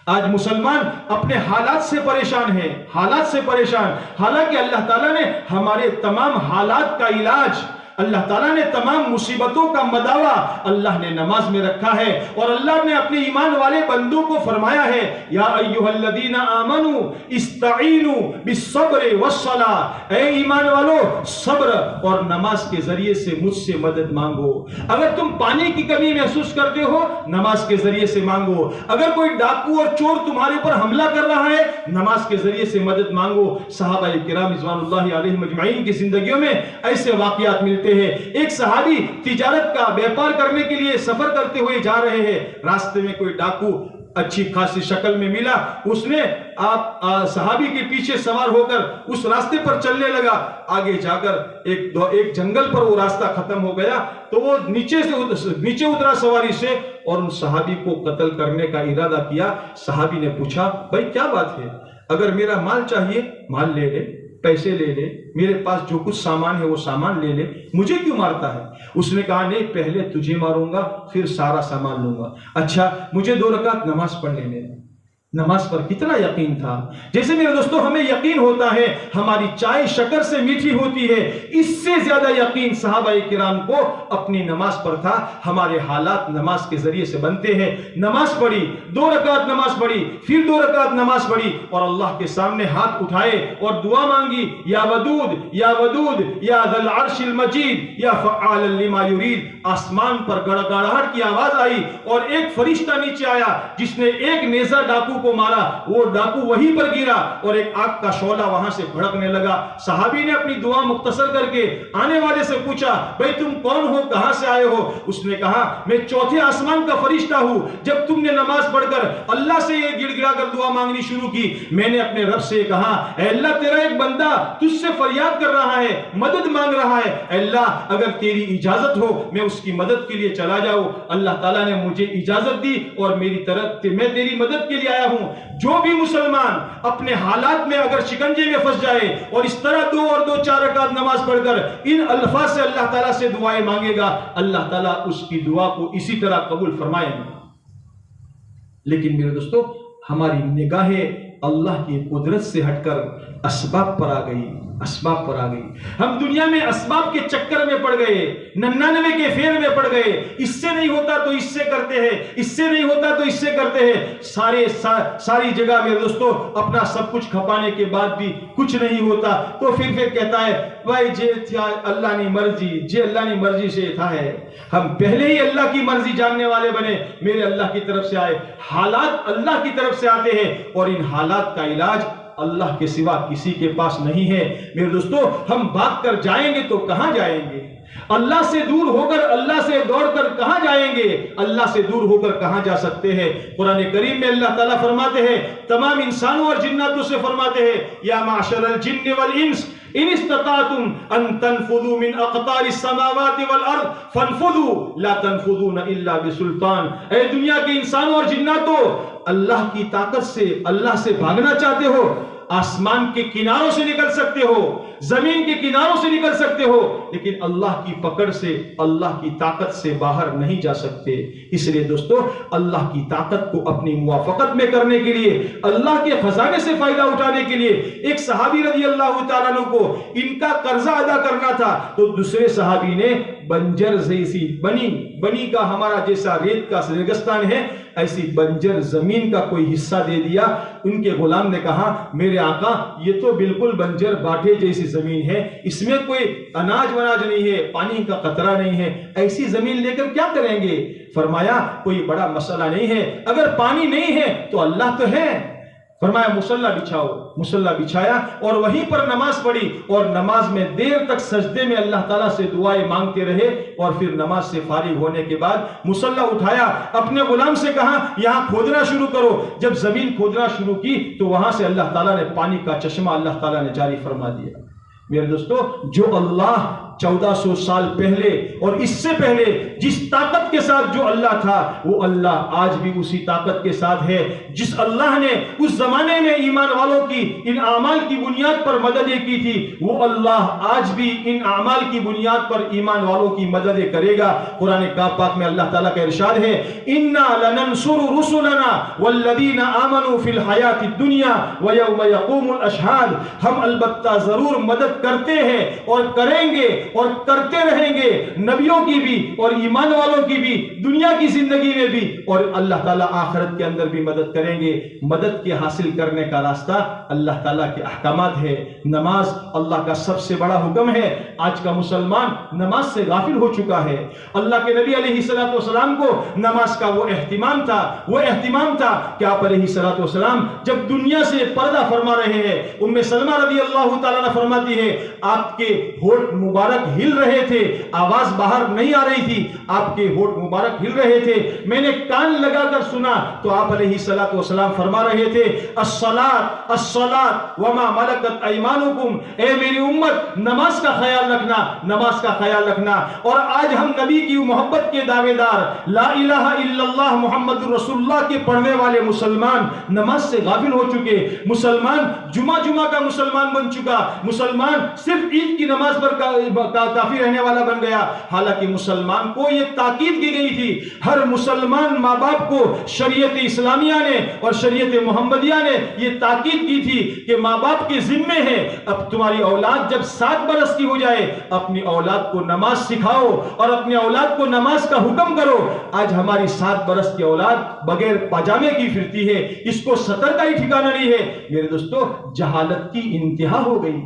آج مسلمان اپنے حالات سے پریشان ہے، حالات سے پریشان، حالانکہ اللہ تعالیٰ نے ہمارے تمام حالات کا علاج، اللہ تعالیٰ نے تمام مصیبتوں کا مداوا اللہ نے نماز میں رکھا ہے، اور اللہ نے اپنے ایمان والے بندوں کو فرمایا ہے یا ایھا الذین آمنوا استعینوا بالصبر والصلاۃ، اے ایمان والو صبر اور نماز کے ذریعے سے مجھ سے مدد مانگو۔ اگر تم پانی کی کمی محسوس کرتے ہو نماز کے ذریعے سے مانگو، اگر کوئی ڈاکو اور چور تمہارے اوپر حملہ کر رہا ہے نماز کے ذریعے سے مدد مانگو۔ صحابہ کرام رضوان اللہ علیہم اجمعین کی زندگیوں میں ایسے واقعات ملتے ہیں۔ ایک صحابی تجارت کا بیپار کرنے کے لیے سفر کرتے ہوئے جا رہے ہیں، راستے میں کوئی ڈاکو اچھی خاصی شکل میں ملا، اس نے صحابی کے پیچھے سوار ہو کر اس راستے پر چلنے لگا، آگے جا کر ایک جنگل پر وہ راستہ ختم ہو گیا، تو وہ نیچے اترا سواری سے اور ان صحابی کو قتل کرنے کا ارادہ کیا۔ صحابی نے پوچھا بھائی کیا بات ہے؟ اگر میرا مال چاہیے مال لے لے، پیسے لے لے، میرے پاس جو کچھ سامان ہے وہ سامان لے لے، مجھے کیوں مارتا ہے؟ اس نے کہا نہیں، پہلے تجھے ماروں گا پھر سارا سامان لوں گا۔ اچھا مجھے 2 رکعت نماز پڑھ لینے دے۔ نماز پر کتنا یقین تھا. جیسے میرے دوستو ہمیں یقین ہوتا ہے ہماری چائے شکر سے میٹھی ہوتی ہے، اس سے زیادہ یقین صحابہ کرام کو اپنی نماز پر تھا. ہمارے حالات نماز کے ذریعے سے بنتے ہیں. نماز پڑھی، 2 رکعت نماز پڑھی، پھر 2 رکعت نماز پڑھی اور اللہ کے سامنے ہاتھ اٹھائے اور دعا مانگی، یا ودود یا ودود یا ذی العرش المجید یا فعال لما یرید. آسمان پر گڑگڑاہٹ کی آواز آئی اور ایک فرشتہ نیچے آیا جس نے ایک نیزہ ڈاکو کو مارا. وہ ڈاکو وہیں پر گرا اور ایک آگ کا شعلہ وہاں سے بھڑکنے لگا. صحابی نے اپنی دعا مختصر کر کے آنے والے سے پوچھا، بھئی تم کون ہو، کہاں سے آئے ہو؟ اس نے کہا، میں 4تھے آسمان کا فرشتہ ہوں. جب تم نے نماز پڑھ کر اللہ سے یہ گڑ گڑا کر دعا مانگنی شروع کی، میں نے اپنے رب سے کہا، اے اللہ تیرا ایک بندہ تجھ سے فریاد کر رہا ہے، مدد مانگ رہا ہے. اے اللہ اگر تیری اجازت ہو میں اس کی مدد کے لیے چلا جاؤں. اللہ تعالیٰ نے مجھے اجازت دی اور میری طرف میں تیری مدد کے لیے آیا ہوں. جو بھی مسلمان اپنے حالات میں اگر شکنجے میں پھنس جائے اور اس طرح 2 اور 2 4 رکعت نماز پڑھ کر ان الفاظ سے اللہ تعالیٰ سے دعائیں مانگے گا، اللہ تعالیٰ اس کی دعا کو اسی طرح قبول فرمائیں گے. لیکن میرے دوستو ہماری نگاہیں اللہ کی قدرت سے ہٹ کر اسباب پر آ گئی. ہم دنیا میں اسباب کے چکر میں پڑ گئے، 99 کے فیر میں پڑ گئے. اس سے نہیں ہوتا تو اس سے کرتے ہیں، اس سے نہیں ہوتا تو اس سے کرتے ہیں. ساری جگہ میرے دوستو اپنا سب کچھ کھپانے کے بعد بھی کچھ نہیں ہوتا تو پھر کہتا ہے بھائی جے اللہ نے مرضی، جے اللہ نے مرضی سے تھا ہے. ہم پہلے ہی اللہ کی مرضی جاننے والے بنے. میرے اللہ کی طرف سے آئے، حالات اللہ کی طرف سے آتے ہیں اور ان حالات کا علاج اللہ کے سوا کسی کے پاس نہیں ہے. میرے دوستو ہم بھاگ کر جائیں گے تو کہاں جائیں گے؟ اللہ سے دور ہو کر اللہ سے دوڑ کر کہاں جائیں گے؟ اللہ سے دور ہو کر کہاں جا سکتے ہیں؟ قرآن کریم میں اللہ تعالیٰ فرماتے ہیں، تمام انسانوں اور جناتوں سے فرماتے ہیں، یا معشر الجن والانس ان استطعتم ان تنفذوا من اقطار السماوات والارض فانفذوا لا تنفذون الا بسلطان. اے دنیا کے انسانوں اور جناتوں، اللہ کی طاقت سے اللہ سے بھاگنا چاہتے ہو؟ آسمان کے کناروں سے نکل سکتے ہو، زمین کے کناروں سے نکل سکتے ہو، لیکن اللہ کی پکڑ سے، اللہ کی طاقت سے باہر نہیں جا سکتے. اس لیے دوستو اللہ کی طاقت کو اپنی موافقت میں کرنے کے لیے، اللہ کے خزانے سے فائدہ اٹھانے کے لیے، ایک صحابی رضی اللہ تعالیٰ عنہ کو ان کا قرضہ ادا کرنا تھا تو دوسرے صحابی نے بنجر جیسی بنی کا ہمارا جیسا ریت کا ریگستان ہے، ایسی بنجر زمین کا کوئی حصہ دے دیا. ان کے غلام نے کہا، میرے آقا یہ تو بالکل بنجر باٹھے جیسی زمین ہے، اس میں کوئی اناج وناج نہیں ہے، پانی کا قطرہ نہیں ہے، ایسی زمین لے کر کیا کریں گے؟ فرمایا کوئی بڑا مسئلہ نہیں ہے، اگر پانی نہیں ہے تو اللہ تو ہے. فرمایا مصلی بچھاؤ. مصلی بچھایا اور وہیں پر نماز پڑھی اور نماز میں دیر تک سجدے میں اللہ تعالیٰ سے دعائیں مانگتے رہے اور پھر نماز سے فارغ ہونے کے بعد مصلی اٹھایا، اپنے غلام سے کہا یہاں کھودنا شروع کرو. جب زمین کھودنا شروع کی تو وہاں سے اللہ تعالیٰ نے پانی کا چشمہ اللہ تعالیٰ نے جاری فرما دیا. میرے دوستو جو اللہ 1400 سال پہلے اور اس سے پہلے جس طاقت کے ساتھ جو اللہ تھا، وہ اللہ آج بھی اسی طاقت کے ساتھ ہے. جس اللہ نے اس زمانے میں ایمان والوں کی ان اعمال کی بنیاد پر مددیں کی تھی، وہ اللہ آج بھی ان اعمال کی بنیاد پر ایمان والوں کی مددیں کرے گا. قرآن پاک میں اللہ تعالیٰ کا ارشاد ہے، اِنَّا لَنَنْصُرُ رُسُلَنَا وَالَّذِينَ آمَنُوا فِي الْحَيَاةِ الدُّنْيَا وَيَوْمَ يَقُومُ الْأَشْهَادُ. ہم البتہ ضرور مدد کرتے ہیں اور کریں گے اور کرتے رہیں گے، نبیوں کی بھی اور ایمان والوں کی بھی، دنیا کی زندگی میں بھی، اور اللہ تعالیٰ آخرت کے اندر بھی مدد کریں گے. مدد کے حاصل کرنے کا راستہ اللہ تعالیٰ کے احکامات ہے. نماز اللہ کا سب سے بڑا حکم ہے. آج کا مسلمان نماز سے غافل ہو چکا ہے. اللہ کے نبی علیہ الصلوۃ والسلام کو نماز کا وہ اہتمام تھا کہ آپ علیہ الصلوۃ والسلام جب دنیا سے پردہ فرما رہے ہیں، ام سلمہ رضی اللہ تعالیٰ عنہ فرماتی ہے آپ کے ہونٹ مبارک ہل رہے تھے، آواز باہر نہیں آ رہی تھی، آپ کے ہونٹ مبارک ہل رہے تھے، میں نے کان لگا کر سنا تو آپ علیہ الصلوۃ والسلام فرما رہے تھے الصلاۃ الصلاۃ وما ملکت ایمانکم. اے میری امت نماز کا خیال رکھنا، نماز کا خیال رکھنا. اور آج ہم نبی کی محبت کے دعوے دار، لا الہ الا اللہ محمد رسول اللہ کے پڑھنے والے مسلمان نماز سے غافل ہو چکے. مسلمان جمعہ کا مسلمان بن چکا. مسلمان صرف عید کی نماز پر کافی رہنے والا بن گیا. حالانکہ مسلمان کو یہ تاکید کی گئی تھی، ہر مسلمان ماں باپ کو شریعت اسلامیہ نے اور شریعت محمدیہ نے یہ تاکید کی تھی کہ ماں باپ کے ذمے ہے اب تمہاری اولاد جب 7 برس کی ہو جائے اپنی اولاد کو نماز سکھاؤ اور اپنی اولاد کو نماز کا حکم کرو. آج ہماری 7 برس کی اولاد بغیر پاجامے کی پھرتی ہے، اس کو سطر کا ہی ٹھکانہ نہیں ہے. میرے دوستو، جہالت کی انتہا ہو گئی.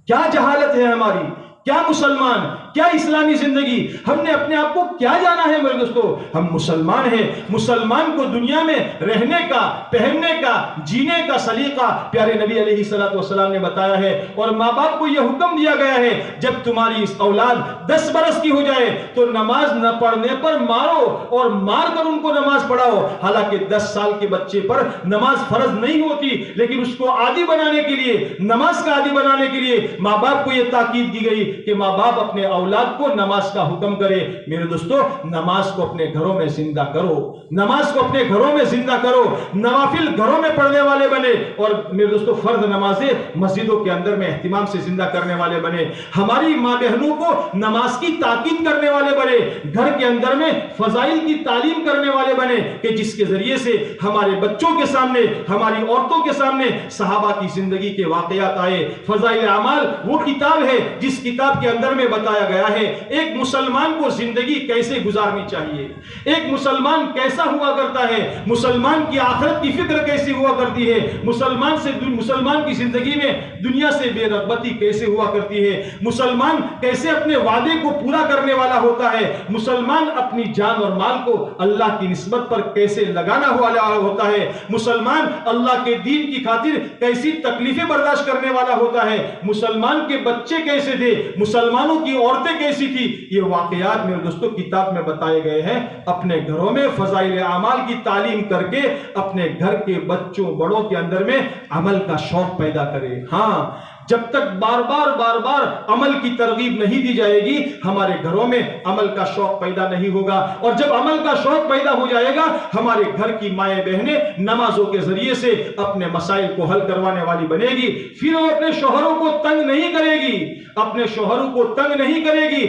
کیا جہالت ہے ہماری، کیا مسلمان، کیا اسلامی زندگی، ہم نے اپنے آپ کو کیا جانا ہے. میرے دوستو، ہم مسلمان ہیں. مسلمان کو دنیا میں رہنے کا، پہننے کا، جینے کا سلیقہ پیارے نبی علیہ السلام نے بتایا ہے. اور ماں باپ کو یہ حکم دیا گیا ہے جب تمہاری اس اولاد 10 برس کی ہو جائے تو نماز نہ پڑھنے پر مارو اور مار کر ان کو نماز پڑھاؤ. حالانکہ 10 سال کے بچے پر نماز فرض نہیں ہوتی، لیکن اس کو عادی بنانے کے لیے، نماز کا عادی بنانے کے لیے ماں باپ کو یہ تاکید کی گئی کہ ماں باپ اپنے اولاد کو نماز کا حکم کرے. میرے دوستو، نماز کو اپنے گھروں میں زندہ کرو، نماز کو اپنے گھروں میں زندہ کرو، نوافل گھروں میں پڑھنے والے بنے. اور میرے دوستو، فرض نمازیں مسجدوں کے اندر میں اہتمام سے زندہ کرنے والے بنے. ہماری ماں بہنوں کو نماز کی تاکید کرنے والے بنے، گھر کے اندر میں فضائل کی تعلیم کرنے والے بنے کہ جس کے ذریعے سے ہمارے بچوں کے سامنے، ہماری عورتوں کے سامنے صحابہ کی زندگی کے واقعات آئے. فضائل اعمال وہ کتاب ہے جس کتاب کے اندر میں بتایا گیا ہے ایک مسلمان کو زندگی کیسے گزارنی چاہیے، ایک مسلمان کیسا ہوا کرتا ہے، مسلمان کی آخرت کی فکر کیسی ہوا کرتی ہے، مسلمان کی زندگی میں دنیا سے بے رغبتی کیسے ہوا کرتی ہے، مسلمان کیسے اپنے وعدے کو پورا کرنے والا ہوتا ہے، مسلمان اپنی جان اور مال کو اللہ کی نسبت پر کیسے لگانا والا ہوتا ہے، مسلمان اللہ کے دین کی خاطر کیسی تکلیفیں برداشت کرنے والا ہوتا ہے، مسلمان کے بچے کیسے تھے، مسلمانوں کی عورتیں کیسی تھی. یہ واقعات میرے دوستوں کتاب میں بتائے گئے ہیں. اپنے گھروں میں فضائل اعمال کی تعلیم کر کے اپنے گھر کے بچوں بڑوں کے اندر میں عمل کا شوق پیدا کرے. ہاں، جب تک بار بار عمل کی ترغیب نہیں دی جائے گی ہمارے گھروں میں عمل کا شوق پیدا نہیں ہوگا. اور جب عمل کا شوق پیدا ہو جائے گا ہمارے گھر کی مائیں بہنیں نمازوں کے ذریعے سے اپنے مسائل کو حل کروانے والی بنے گی. پھر وہ اپنے شوہروں کو تنگ نہیں کرے گی، اپنے شوہروں کو تنگ نہیں کرے گی.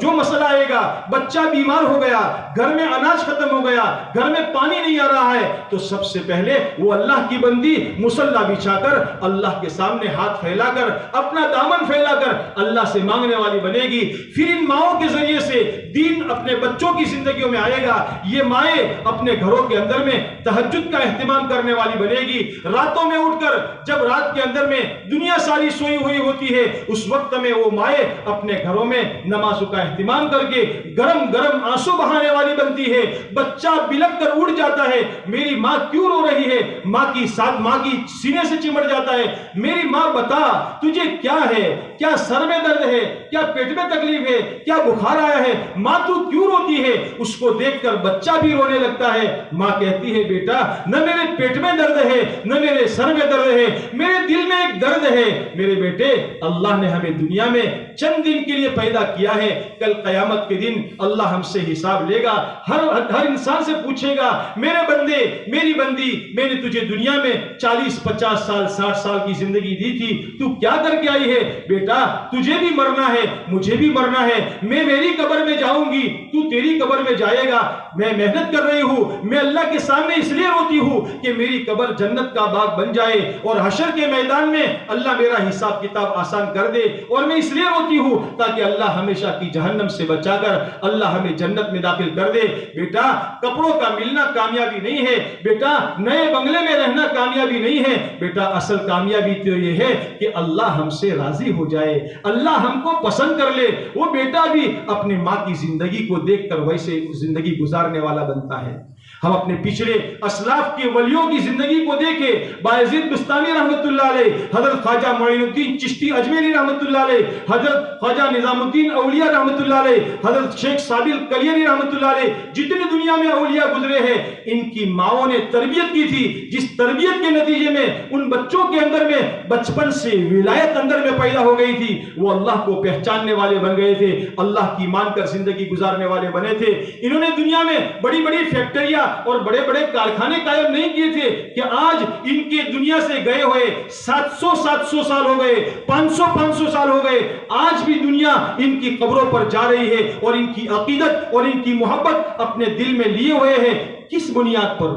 جو مسئلہ آئے گا، بچہ بیمار ہو گیا، گھر میں اناج ختم ہو گیا، گھر میں پانی نہیں آ رہا ہے، تو سب سے پہلے وہ اللہ کی بندی مصلی بچھا کر اللہ کے سامنے ہاتھ پھیلا کر، اپنا دامن پھیلا کر اللہ سے مانگنے والی بنے گی. پھر ان ماؤں کے ذریعے سے دین اپنے بچوں کی زندگیوں میں آئے گا. یہ مائیں اپنے گھروں کے اندر میں تہجد کا اہتمام کرنے والی بنے گی. راتوں میں اٹھ کر جب رات کے اندر میں دنیا ساری سوئی ہوئی ہوتی ہے اس وقت میں وہ مائیں اپنے گھروں میں نمازوں کا اہتمام کر کے گرم گرم آنسو بہانے والی بنتی ہے. بچہ بلک کر اٹھ جاتا ہے، میری ماں کیوں رو رہی ہے، ماں کی سینے سے چمٹ جاتا ہے، میری ماں بتا تجھے کیا ہے، کیا سر میں درد ہے، کیا پیٹ میں تکلیف ہے، کیا بخار آیا ہے، ماں تو کیوں روتی ہے. اس کو دیکھ کر بچہ بھی رونے لگتا ہے. ماں کہتی ہے بیٹا نہ میرے پیٹ میں درد ہے نہ میرے سر میں درد ہے، میرے دل میں ایک درد ہے. میرے بیٹے، اللہ نے ہمیں دنیا میں چند دن کے لیے پیدا کیا ہے، کل قیامت کے دن اللہ ہم سے حساب لے گا. ہر انسان سے پوچھے گا میرے بندے، میری بندی، میں نے تجھے دنیا میں 40 50 سال 60 سال کی زندگی دی تھی، تو کیا کر کے آئی ہے؟ بیٹا تجھے بھی مرنا ہے، مجھے بھی مرنا ہے، میں میری قبر میں جاؤں گی، تو تیری قبر میں جائے گا. میں محنت کر رہی ہوں، میں اللہ کے سامنے اس لیے روتی ہوں کہ میری قبر جنت کا باغ بن جائے اور حشر کے میدان میں اللہ میرا حساب کتاب آسان کر دے. اور میں اس لیے روتی ہوں تاکہ اللہ ہمیشہ کی جہنم سے بچا کر اللہ ہمیں جنت میں داخل کر دے. بیٹا کپڑوں کا ملنا کامیابی نہیں ہے، بیٹا نئے بنگلے میں رہنا کامیابی نہیں ہے. بیٹا اصل کامیابی تو یہ ہے کہ اللہ ہم سے راضی ہو جائے، اللہ ہم کو پسند کر لے. وہ بیٹا بھی اپنی ماں کی زندگی کو دیکھ کر ویسے زندگی گزارنے والا بنتا ہے. ہم اپنے پچھلے اسلاف کے ولیوں کی زندگی کو دیکھیں. بایزید بستانی رحمت اللہ علیہ، حضرت خواجہ معین الدین چشتی اجمیری رحمت اللہ علیہ، حضرت خواجہ نظام الدین اولیاء رحمت اللہ علیہ، حضرت شیخ صابر کلیری رحمت اللہ علیہ، جتنے دنیا میں اولیاء گزرے ہیں ان کی ماؤں نے تربیت کی تھی، جس تربیت کے نتیجے میں ان بچوں کے اندر میں بچپن سے ولایت اندر میں پیدا ہو گئی تھی. وہ اللہ کو پہچاننے والے بن گئے تھے، اللہ کی مان کر زندگی گزارنے والے بنے تھے. انہوں نے دنیا میں بڑی بڑی فیکٹریاں اور بڑے بڑے کارخانے قائم نہیں کیے تھے کہ آج ان کے دنیا سے گئے ہوئے 700 سال ہو گئے، 500 سال ہو گئے، آج بھی دنیا ان کی قبروں پر جا رہی ہے اور ان کی عقیدت اور ان کی محبت اپنے دل میں لیے ہوئے ہیں۔ کس بنیاد پر؟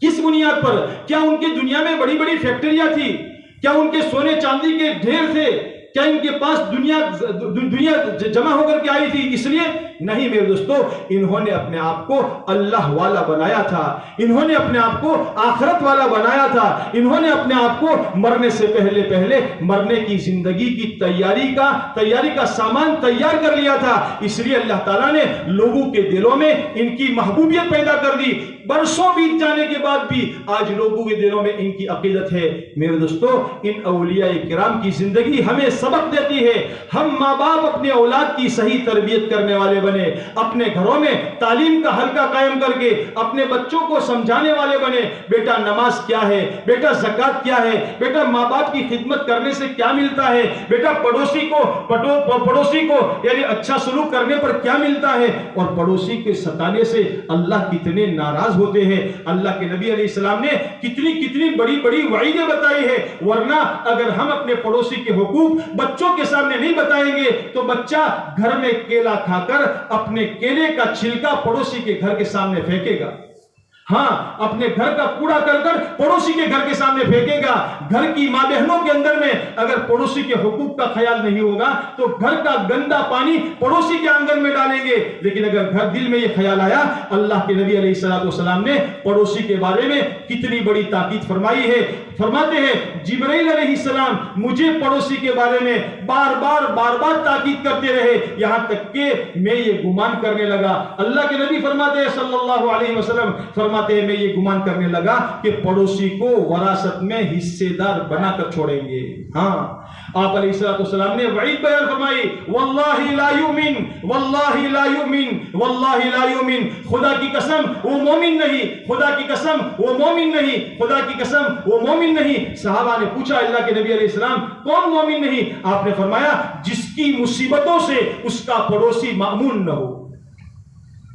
کس بنیاد پر؟ کیا ان کی دنیا میں بڑی بڑی فیکٹریاں تھی؟ کیا ان کے سونے چاندی کے ڈھیر تھے؟ کیا ان کے پاس دنیا جمع ہو کر کے آئی تھی اس لیے؟ نہیں میرے دوستو، انہوں نے اپنے آپ کو اللہ والا بنایا تھا، انہوں نے اپنے آپ کو آخرت والا بنایا تھا، انہوں نے اپنے آپ کو مرنے سے پہلے مرنے کی زندگی کی تیاری کا سامان تیار کر لیا تھا۔ اس لیے اللہ تعالیٰ نے لوگوں کے دلوں میں ان کی محبوبیت پیدا کر دی۔ برسوں بیت جانے کے بعد بھی آج لوگوں کے دلوں میں ان کی عقیدت ہے۔ میرے دوستو، ان اولیاء کرام کی زندگی ہمیں سبق دیتی ہے۔ ہم ماں باپ اپنے اولاد کی صحیح تربیت کرنے والے بنے، اپنے گھروں میں تعلیم کا حلقہ قائم کر کے اپنے بچوں کو سمجھانے والے بنے۔ بیٹا نماز کیا ہے، بیٹا زکوٰۃ کیا ہے، بیٹا ماں باپ کی خدمت کرنے سے کیا ملتا ہے، بیٹا پڑوسی کو یعنی اچھا سلوک کرنے پر کیا ملتا ہے، اور پڑوسی کے ستانے سے اللہ کتنے ناراض ہوتے ہیں۔ اللہ کے نبی علیہ السلام نے کتنی بڑی وعیدیں بتائی ہے، ورنہ اگر ہم اپنے پڑوسی کے حقوق بچوں کے سامنے نہیں بتائیں گے تو بچہ گھر میں کیلا کھا کر اپنے کیلے کا چھلکا پڑوسی کے گھر کے سامنے پھینکے گا۔ ہاں، اپنے گھر کا کوڑا کر پڑوسی کے گھر کے سامنے پھینکے گا۔ گھر کی ماں بہنوں کے اندر میں اگر پڑوسی کے حقوق کا خیال نہیں ہوگا تو گھر کا گندا پانی پڑوسی کے آنگن میں ڈالیں گے۔ لیکن اگر دل میں یہ خیال آیا، اللہ کے نبی علیہ السلام نے پڑوسی کے بارے میں کتنی بڑی تاکید فرمائی ہے۔ فرماتے ہیں جبرائیل علیہ السلام مجھے پڑوسی کے بارے میں بار بار تاکید کرتے رہے، یہاں تک کہ میں یہ گمان کرنے لگا۔ اللہ کے نبی فرماتے ہیں صلی اللہ علیہ وسلم فرماتے ہیں میں یہ گمان کرنے لگا کہ پڑوسی کو وراثت میں حصے دار بنا کر چھوڑیں گے۔ ہاں، آپ علیہ السلام نے وعید بیان فرمائی، واللہ لا یؤمن، واللہ لا یؤمن، واللہ لا یؤمن، خدا کی قسم وہ مومن نہیں، خدا کی قسم وہ مومن نہیں، خدا کی قسم وہ مومن نہیں۔ صحابہ نے پوچھا اللہ کے نبی علیہ السلام کون مومن نہیں؟ آپ نے فرمایا جس کی مصیبتوں سے اس کا پڑوسی مأمون نہ ہو۔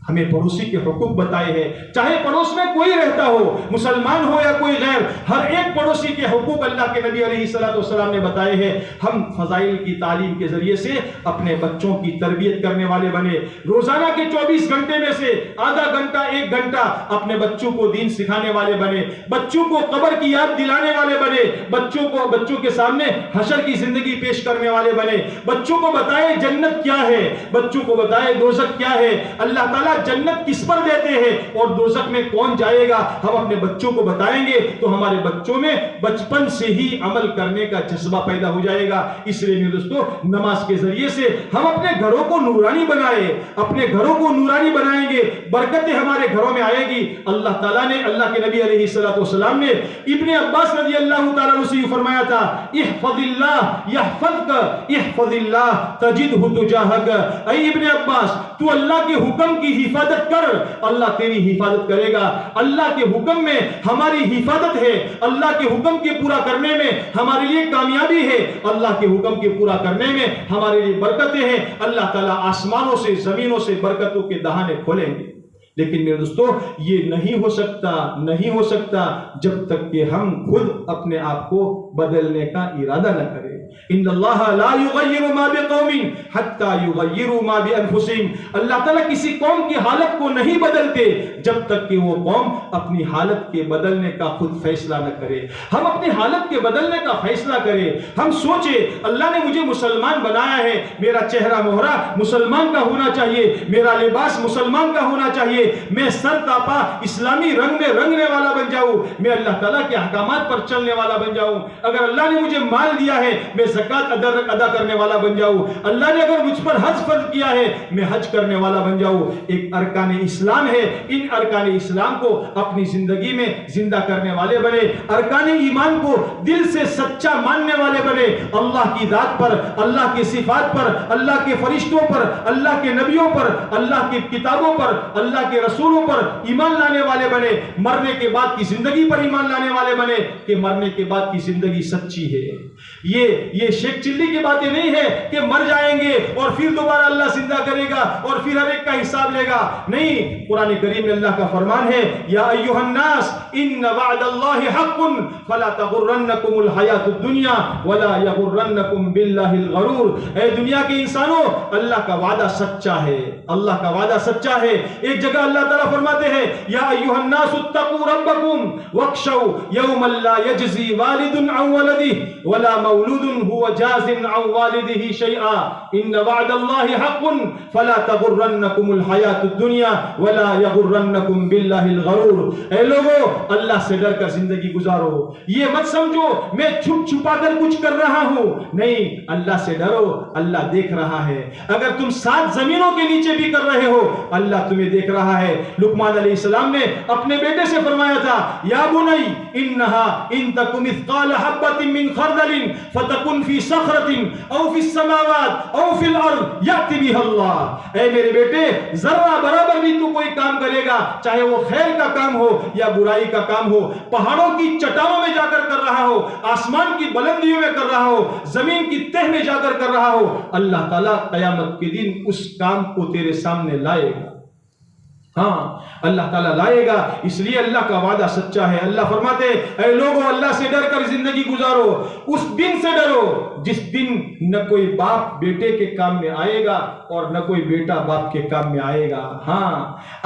ہمیں پڑوسی کے حقوق بتائے ہیں، چاہے پڑوس میں کوئی رہتا ہو، مسلمان ہو یا کوئی غیر، ہر ایک پڑوسی کے حقوق اللہ کے نبی علیہ السلام نے بتائے ہیں۔ ہم فضائل کی تعلیم کے ذریعے سے اپنے بچوں کی تربیت کرنے والے بنے۔ روزانہ کے 24 گھنٹے میں سے آدھا گھنٹہ 1 گھنٹہ اپنے بچوں کو دین سکھانے والے بنے، بچوں کو قبر کی یاد دلانے والے بنے، بچوں کے سامنے حشر کی زندگی پیش کرنے والے بنے، بچوں کو بتائے جنت کیا ہے، بچوں کو بتائے دوزخ کیا ہے، اللہ تعالیٰ جنت کس پر دیتے ہیں اور دوزخ میں کون جائے گا۔ ہم اپنے بچوں کو بتائیں گے تو ہمارے بچوں میں بچپن سے ہی عمل کرنے کا جذبہ پیدا ہو جائے گا۔ اس لیے میرے دوستو، نماز کے ذریعے سے ہم اپنے گھروں کو نورانی بنائیں، اپنے گھروں کو نورانی بنائیں گے، برکتیں ہمارے گھروں میں آئے گی۔ اللہ تعالیٰ نے، اللہ کے نبی علیہ السلام نے ابن عباس رضی اللہ تعالیٰ عنہ سے فرمایا تھا، احفظ اللہ یحفظک، احفظ اللہ تجدہ تجاہک۔ اے ابن عباس، تو اللہ کے حکم کی حفاظت کر، اللہ تیری حفاظت کرے گا۔ اللہ کے حکم میں ہماری حفاظت ہے، اللہ کے حکم کے پورا کرنے میں ہمارے لیے کامیابی ہے، اللہ کے حکم کے پورا کرنے میں ہمارے لیے برکتیں ہیں۔ اللہ تعالیٰ آسمانوں سے زمینوں سے برکتوں کے دہانے کھولیں گے۔ لیکن میرے دوستو، یہ نہیں ہو سکتا جب تک کہ ہم خود اپنے آپ کو بدلنے کا ارادہ نہ کریں۔ ان اللہ لا یغیر ما بقوم حتی یغیروا ما بانفسہم۔ اللہ تعالیٰ کسی قوم کی حالت کو نہیں بدلتے جب تک کہ وہ قوم اپنی حالت کے بدلنے کا خود فیصلہ نہ کرے۔ ہم اپنی حالت کے بدلنے کا فیصلہ کریں۔ ہم سوچیں اللہ نے مجھے مسلمان بنایا ہے، میرا چہرہ مہرہ مسلمان کا ہونا چاہیے، میرا لباس مسلمان کا ہونا چاہیے، میں سر تاپا اسلامی رنگ میں رنگنے والا بن جاؤں، میں اللہ تعالیٰ کے احکامات پر چلنے والا بن جاؤں۔ اگر اللہ نے مجھے مال دیا ہے میں زکوٰۃ ادا کرنے والا بن جاؤں، اللہ نے اگر مجھ پر حج فرض کیا ہے میں حج کرنے والا بن جاؤں۔ ایک ارکان اسلام ہے، ان ارکان اسلام کو اپنی زندگی میں زندہ کرنے والے بنے، ارکان ایمان کو دل سے سچا ماننے والے بنے، اللہ کی ذات پر، اللہ کی صفات پر، اللہ کے فرشتوں پر، اللہ کے نبیوں پر، اللہ کی کتابوں پر، اللہ کے رسولوں پر ایمان لانے والے بنے، مرنے کے بعد کی زندگی پر ایمان لانے والے بنے کہ مرنے کے بعد کی زندگی سچی ہے۔ یہ شیخ چلی کی باتیں نہیں ہے کہ مر جائیں گے اور پھر دوبارہ اللہ اللہ زندہ کرے گا اور پھر ہر ایک کا حساب لے گا. نہیں, قرآن کریم میں اللہ کا فرمان ہے, یا ایھا الناس ان وعد اللہ حق فلا تغرنکم الحیات الدنیا ولا یغرنکم باللہ الغرور. اے دنیا کے انسانوں, اللہ کا وعدہ سچا ہے, اللہ کا وعدہ سچا ہے. ایک جگہ اللہ تعالیٰ فرماتے ہیں, یا ایھا الناس اتقوا ربکم واخشوا یوما لا یجزی والد عن ولدہ ولا مولود هو جاز عن والدہ شیئا ان وعد اللہ حق فلا تغرنکم الحیات الدنیا ولا یغرنکم باللہ الغرور. اے لوگوں, اللہ سے ڈر کر زندگی گزارو. یہ مت سمجھو میں چھپ چھپا کر کچھ کر رہا ہوں. نہیں, اللہ سے ڈرو, اللہ دیکھ رہا ہے. اگر تم 7 زمینوں کے نیچے بھی کر رہے ہو, اللہ تمہیں دیکھ رہا ہے. لقمان علیہ السلام نے اپنے بیٹے سے فرمایا تھا, یا بنی انہا ان تک مثقال حبۃ من خردل فتکن فی صخرۃ او فی السماوات او فی الارض یأتی بها اللہ. اے میرے بیٹے, ذرہ برابر بھی تو کوئی کام کرے گا, چاہے وہ خیر کا کام ہو یا برائی کا کام ہو, پہاڑوں کی چٹانوں میں جا کر رہا ہو, آسمان کی بلندیوں میں کر رہا ہو, زمین کی تہ میں جا کر رہا ہو, اللہ تعالیٰ قیامت کے دن اس کام کو تیرے سامنے لائے گا. ہاں, اللہ تعالیٰ لائے گا. اس لیے اللہ کا وعدہ سچا ہے. اللہ فرماتے, اے لوگوں, اللہ سے ڈر کر زندگی گزارو. اس دن سے ڈرو جس دن نہ کوئی باپ بیٹے کے کام میں آئے گا اور نہ کوئی بیٹا باپ کے کام میں آئے گا. ہاں,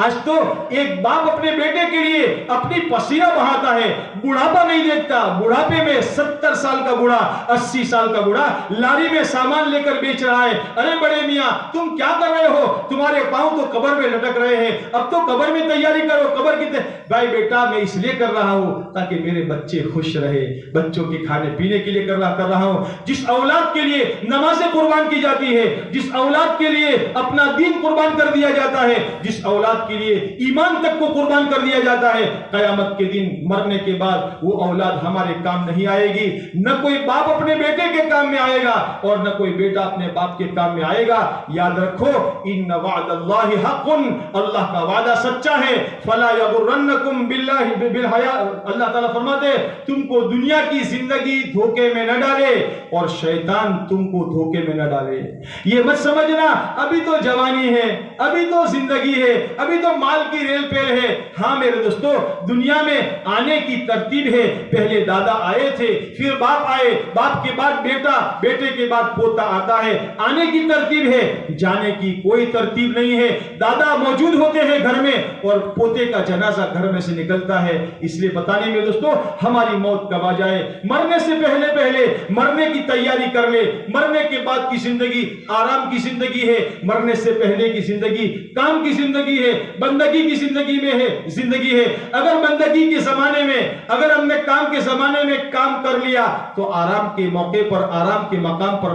آج تو ایک باپ اپنے بیٹے کے لیے اپنی پسینہ بہاتا ہے, بڑھاپا نہیں دیکھتا. بڑھاپے میں 70 سال کا بوڑھا, 80 سال کا بوڑھا لاری میں سامان لے کر بیچ رہا ہے. ارے بڑے میاں, تم کیا کر رہے ہو؟ تمہارے پاؤں تو قبر میں لٹک رہے ہیں, اب تو قبر میں تیاری کرو. قبر کی بھائی بیٹا, میں اس لیے کر رہا ہوں تاکہ میرے بچے خوش رہے, بچوں کے کھانے پینے کے لیے کر رہا ہوں. جس اولاد کے لیے نمازیں قربان کی جاتی ہے, جس اولاد کے لیے اپنا دین قربان کر دیا جاتا ہے, جس اولاد کے لیے ایمان تک کو قربان کر دیا جاتا ہے, قیامت کے دن مرنے کے بعد وہ اولاد ہمارے کام نہیں آئے گی. نہ کوئی باپ اپنے بیٹے کے کام میں آئے گا اور نہ کوئی بیٹا اپنے باپ کے کام میں آئے گا. یاد رکھو, ان وعد اللہ حق, اللہ کا وعدہ سچا ہے. فلا یغرنکم باللہ بالحیات, اللہ تعالیٰ فرماتے تم کو دنیا کی زندگی دھوکے میں نہ ڈالے اور شیطان تم کو دھوکے میں نہ ڈالے. یہ مت سمجھنا ابھی تو جوانی ہے, ابھی تو زندگی ہے, ابھی تو مال کی ریل پیل ہے. ہاں میرے دوستو, دنیا میں آنے کی ترتیب ہے. پہلے دادا آئے تھے, پھر باپ آئے, باپ کے بعد بیٹا, بیٹے کے بعد پوتا آتا ہے. آنے کی ترتیب ہے, جانے کی کوئی ترتیب نہیں ہے. دادا موجود ہوتے ہیں گھر میں اور پوتے کا جنازہ گھر میں سے نکلتا ہے. اس لیے بتانے میں دوستو, ہماری موت کب آ جائے, مرنے سے پہلے مرنے کی تیاری کر لے. مرنے کے بعد کی زندگی آرام کی زندگی ہے, مرنے سے پہلے کی زندگی کام کی زندگی ہے, بندگی کی زندگی میں ہے زندگی ہے. اگر بندگی کے زمانے میں, اگر ہم نے کام کے زمانے میں کام کر لیا تو آرام کے موقع پر, آرام کے مقام پر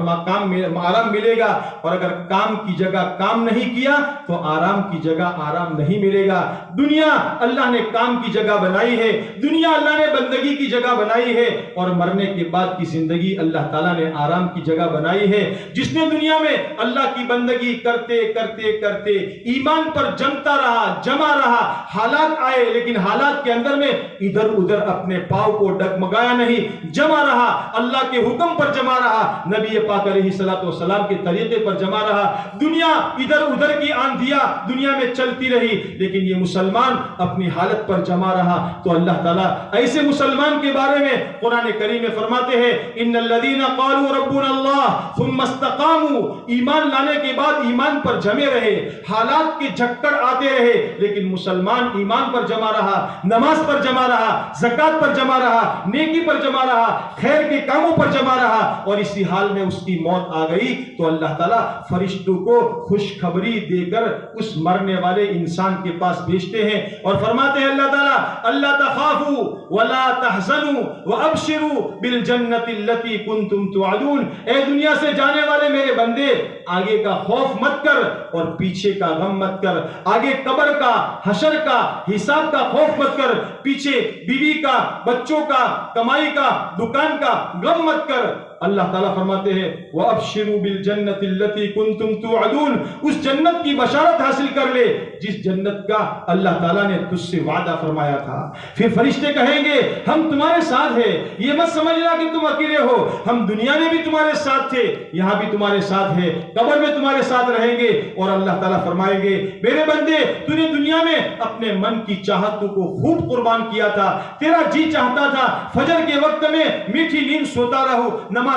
آرام ملے گا, اور اگر کام کی جگہ کام نہیں کیا تو آرام کی جگہ آرام نہیں ملے گا. دنیا اللہ نے کام کی جگہ بنائی ہے, دنیا اللہ نے بندگی کی جگہ بنائی ہے, اور مرنے کے بعد کی زندگی اللہ تعالیٰ نے آرام کی جگہ بنائی ہے. جس نے دنیا میں اللہ کی بندگی کرتے کرتے کرتے ایمان پر جمتا رہا, حالات آئے لیکن حالات کے اندر میں ادھر ادھر اپنے پاؤں کو ڈگمگایا نہیں, جمع رہا, اللہ کے حکم پر جمع رہا, نبی پاک علیہ الصلوۃ والسلام کے طریقے پر جمع رہا. دنیا ادھر ادھر کی آندھیاں دنیا میں چلتی رہی, لیکن یہ مسلمان اپنی حالت پر جمع رہا. تو اللہ تعالیٰ ایسے مسلمان کے بارے میں قرآن کریم میں فرماتے ہیں, ان الذین قالوا ربنا اللہ ثم استقاموا, ایمان لانے کے بعد ایمان پر جمے رہے, حالات کے جھکڑ آتے رہے لیکن مسلمان ایمان پر جمع رہا, نماز پر جمع رہا, زکات پر جمع رہا, نیکی پر جمع رہا, خیر کے کاموں پر جمع رہا, اور اسی حال میں اس کی موت آ گئی تو اللہ تعالیٰ فرشتوں کو خوشخبری دے کر اس مرنے والے انسان کے پاس بھیجتے ہیں اور فرماتے ہیں اللہ تعالیٰ, اللہ تخافوا ولا تحزنوا وابشروا بالجنۃ التي كنتم توعدون. اے دنیا سے جانے والے میرے بندے, آگے کا خوف مت کر اور پیچھے کا غم مت کر. آگے قبر کا, حشر کا, حساب کا خوف مت کر, پیچھے بیوی کا, بچوں کا, کمائی کا, دکان کا غم مت کر. اللہ تعالیٰ فرماتے ہیں وَأَبْشِرُوا بِالْجَنَّةِ الَّتِي كُنْتُمْ تُوعَدُونَ، اس جنت کی بشارت حاصل کر لے جس جنت کا اللہ تعالیٰ نے تجھ سے وعدہ فرمایا تھا۔ پھر فرشتے کہیں گے ہم تمہارے ساتھ ہیں، یہ مت سمجھنا کہ تم اکیلے ہو، ہم دنیا میں بھی تمہارے ساتھ تھے، یہاں بھی تمہارے ساتھ ہے، قبر میں تمہارے ساتھ رہیں گے۔ اور اللہ تعالیٰ فرمائیں گے میرے بندے تو نے دنیا میں اپنے من کی چاہتوں کو خوب قربان کیا تھا، تیرا جی چاہتا تھا فجر کے وقت میں میٹھی نیند سوتا رہو، نماز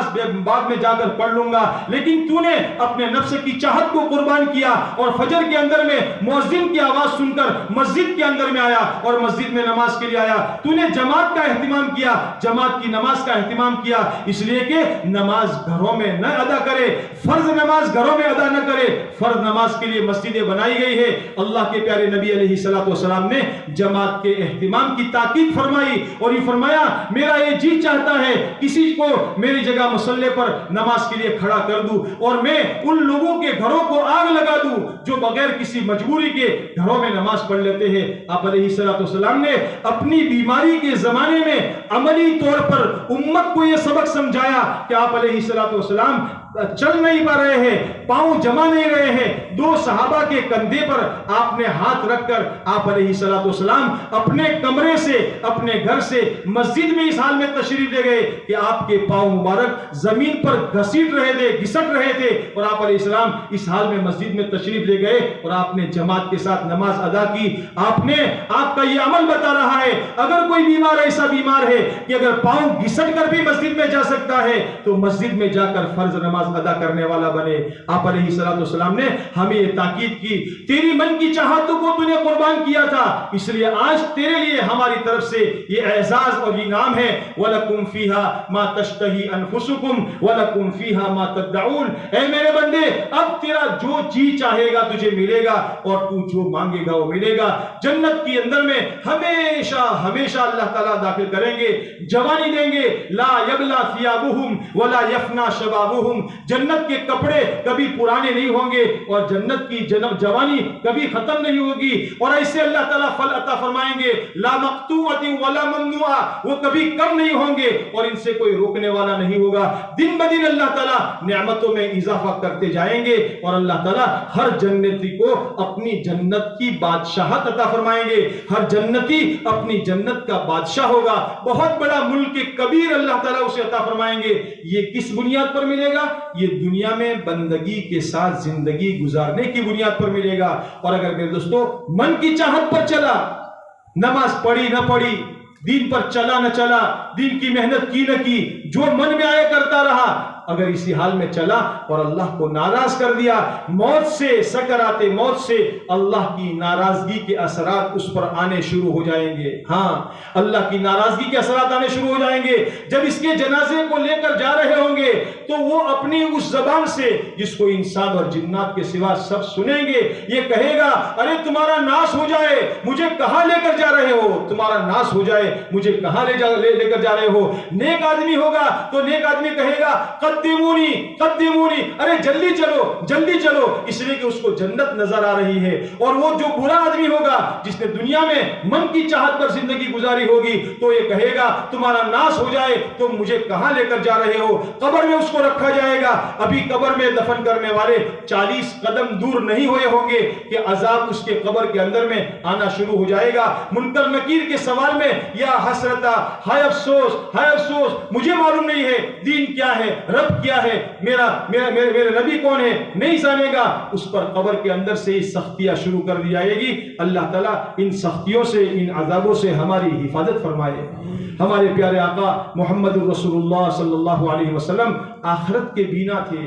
بعد میں جا کر پڑھ لوں گا، لیکن تو نے اپنے نفس کی چاہت کو قربان کیا اور فجر کے اندر میں مؤذن کی آواز سن کر مسجد کے اندر میں آیا اور مسجد میں نماز کے لیے آیا۔ تو نے جماعت کا اہتمام کیا، جماعت کی نماز کا اہتمام کیا، اس لیے کہ نماز گھروں میں نہ ادا کرے، فرض نماز گھروں میں ادا نہ کرے، فرض نماز کے لیے مسجدیں بنائی گئی ہے۔ اللہ کے پیارے نبی علیہ السلام نے جماعت کے اہتمام کی تاکید فرمائی اور یہ فرمایا میرا یہ جی چاہتا ہے کسی کو میری جگہ مصلی پر نماز کے لیے کھڑا کر دوں اور میں ان لوگوں کے گھروں کو آگ لگا دوں جو بغیر کسی مجبوری کے گھروں میں نماز پڑھ لیتے ہیں۔ آپ علیہ السلام نے اپنی بیماری کے زمانے میں عملی طور پر امت کو یہ سبق سمجھایا کہ آپ علیہ السلام چل نہیں پا رہے ہیں، پاؤں جما نہیں رہے ہیں، دو صحابہ کے کندھے پر آپ نے ہاتھ رکھ کر آپ علیہ السلام اپنے کمرے سے اپنے گھر سے مسجد میں اس حال میں تشریف لے گئے کہ آپ کے پاؤں مبارک زمین پر گھسیٹ رہے تھے، گھسٹ رہے تھے، اور آپ علیہ السلام اس حال میں مسجد میں تشریف لے گئے اور آپ نے جماعت کے ساتھ نماز ادا کی۔ آپ کا یہ عمل بتا رہا ہے اگر کوئی بیمار ایسا بیمار ہے کہ اگر پاؤں گھسٹ کر بھی مسجد میں جا سکتا ہے تو مسجد میں جا کر فرض نماز ادا کرنے والا بنے۔ آپ علیہ السلام نے ہمیں یہ تاکید کی تیری من کی چاہتوں کو تو نے قربان کیا تھا، اس لیے آج تیرے لیے ہماری طرف سے یہ اعزاز اور انعام ہے وَلَكُمْ فِيهَا مَا تَشْتَهِي أَنفُسُكُمْ وَلَكُمْ فِيهَا مَا تَدَّعُونَ۔ اے میرے بندے اب تیرا جو جی چاہے گا تجھے ملے گا اور تو جو مانگے گا وہ ملے گا۔ جنت کے اندر میں ہمیشہ ہمیشہ اللہ تعالیٰ داخل کریں گے، جوانی دیں گے، لا یبلا ثیابہم ولا یفنا شبابہم، جنت کے کپڑے کبھی پرانے نہیں ہوں گے اور جنت کی جوانی کبھی ختم نہیں ہوگی، اور ایسے اللہ تعالیٰ پھل عطا فرمائیں گے لا مقطوعۃ ولا ممنوعہ، وہ کبھی کم نہیں ہوں گے اور ان سے کوئی روکنے والا نہیں ہوگا۔ دن بدن اللہ تعالیٰ نعمتوں میں اضافہ کرتے جائیں گے اور اللہ تعالیٰ ہر جنتی کو اپنی جنت کی بادشاہت عطا فرمائیں گے، ہر جنتی اپنی جنت کا بادشاہ ہوگا، بہت بڑا ملک کبیر اللہ تعالیٰ اسے عطا فرمائیں گے۔ یہ کس بنیاد پر ملے گا؟ یہ دنیا میں بندگی کے ساتھ زندگی گزارنے کی بنیاد پر ملے گا۔ اور اگر میرے دوستو من کی چاہت پر چلا، نماز پڑھی نہ پڑھی، دین پر چلا نہ چلا، دین کی محنت کی نہ کی، جو من میں آیا کرتا رہا، اگر اسی حال میں چلا اور اللہ کو ناراض کر دیا، موت سے سکرات موت سے اللہ کی ناراضگی کے اثرات اس پر آنے شروع ہو جائیں گے۔ ہاں اللہ کی ناراضگی کے اثرات آنے شروع ہو جائیں گے۔ جب اس کے جنازے کو لے کر جا رہے ہوں گے تو وہ اپنی اس زبان سے جس کو انسان اور جنات کے سوا سب سنیں گے یہ کہے گا ارے تمہارا ناس ہو جائے مجھے کہاں لے کر جا رہے ہو، تمہارا ناس ہو جائے مجھے کہاں لے کر جا رہے ہو۔ نیک آدمی ہوگا تو نیک آدمی کہے گا قدمونی قدمونی، ارے جلدی چلو جلدی چلو، اس لیے کہ اس کو جنت نظر آ رہی ہے۔ اور وہ جو برا آدمی ہوگا جس نے دنیا میں من کی چاہت پر زندگی گزاری ہوگی تو یہ کہے گا تمہارا ناس ہو جائے تو مجھے کہاں لے کر جا رہے ہو۔ قبر میں اس کو رکھا جائے گا، ابھی قبر میں دفن کرنے والے 40 قدم دور نہیں ہوئے ہوں گے کہ عذاب اس کے قبر کے اندر میں آنا شروع ہو جائے گا۔ منکر نکیر کے سوال میں یا حسرتا، ہائے افسوس ہائے افسوس، مجھے معلوم نہیں ہے دین کیا ہے، رب کیا ہے، میرے نبی کون ہے، نہیں جانے گا۔ اس پر قبر کے اندر سے ہی سختیاں شروع کر دی جائے گی۔ اللہ تعالیٰ ان سختیوں سے ان عذابوں سے ہماری حفاظت فرمائے۔ ہمارے پیارے آقا محمد رسول اللہ صلی اللہ علیہ وسلم آخرت کے بینا تھے،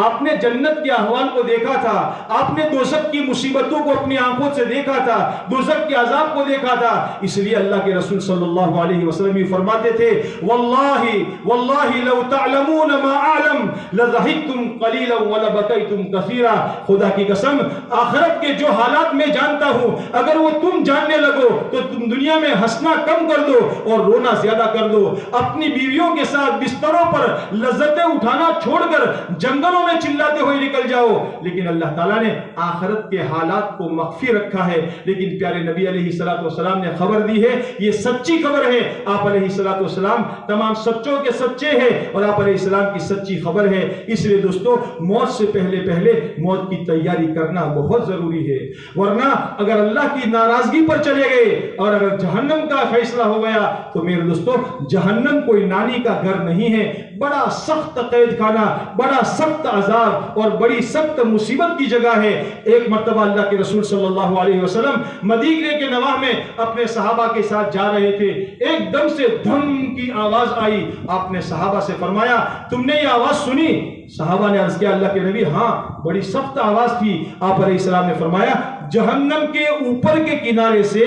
آپ نے جنت کے احوال کو دیکھا تھا، آپ نے دوزخ کی مصیبتوں کو اپنی آنکھوں سے دیکھا تھا، دوزخ کے عذاب کو دیکھا تھا۔ اس لیے اللہ کے رسول صلی اللہ علیہ وسلم یہ فرماتے تھے واللہ واللہ لو تعلمون ما اعلم لضحکتم قلیلا ولبکیتم کثیرا، خدا کی قسم آخرت کے جو حالات میں جانتا ہوں اگر وہ تم جاننے لگو تو تم دنیا میں ہنسنا کم کر دو اور رونا زیادہ کر دو، اپنی بیویوں کے ساتھ بستروں پر لذتیں اٹھانا چھوڑ کر جنگلوں میں چلاتے ہوئے نکل جاؤ، لیکن اللہ تعالیٰ نے آخرت کے حالات کو مخفی رکھا ہے۔ لیکن پیارے نبی علیہ الصلوۃ والسلام نے خبر دی ہے، یہ سچی خبر ہے۔ آپ علیہ الصلوۃ والسلام تمام سچوں کے سچے ہیں اور آپ علیہ السلام کی سچی خبر ہے۔ اس لیے دوستو، موت سے پہلے موت کی تیاری کرنا بہت ضروری ہے، ورنہ اگر اللہ کی ناراضگی پر چلے گئے اور اگر جہنم کا فیصلہ ہو گیا تو میرے دوستو، جہنم کوئی نانی کا گھر نہیں ہے، بڑا سخت قید خانہ، بڑا سخت عذاب اور بڑی سخت مصیبت کی جگہ ہے۔ ایک مرتبہ اللہ کے رسول صلی اللہ علیہ وسلم مدینے کے نواح میں اپنے صحابہ کے ساتھ جا رہے تھے، ایک دم سے دھم کی آواز آئی۔ آپ نے صحابہ سے فرمایا، تم نے یہ آواز سنی؟ صحابہ نے عرض کیا، اللہ کے نبی ہاں، بڑی سخت آواز تھی۔ آپ علیہ السلام نے فرمایا، جہنم کے اوپر کے کنارے سے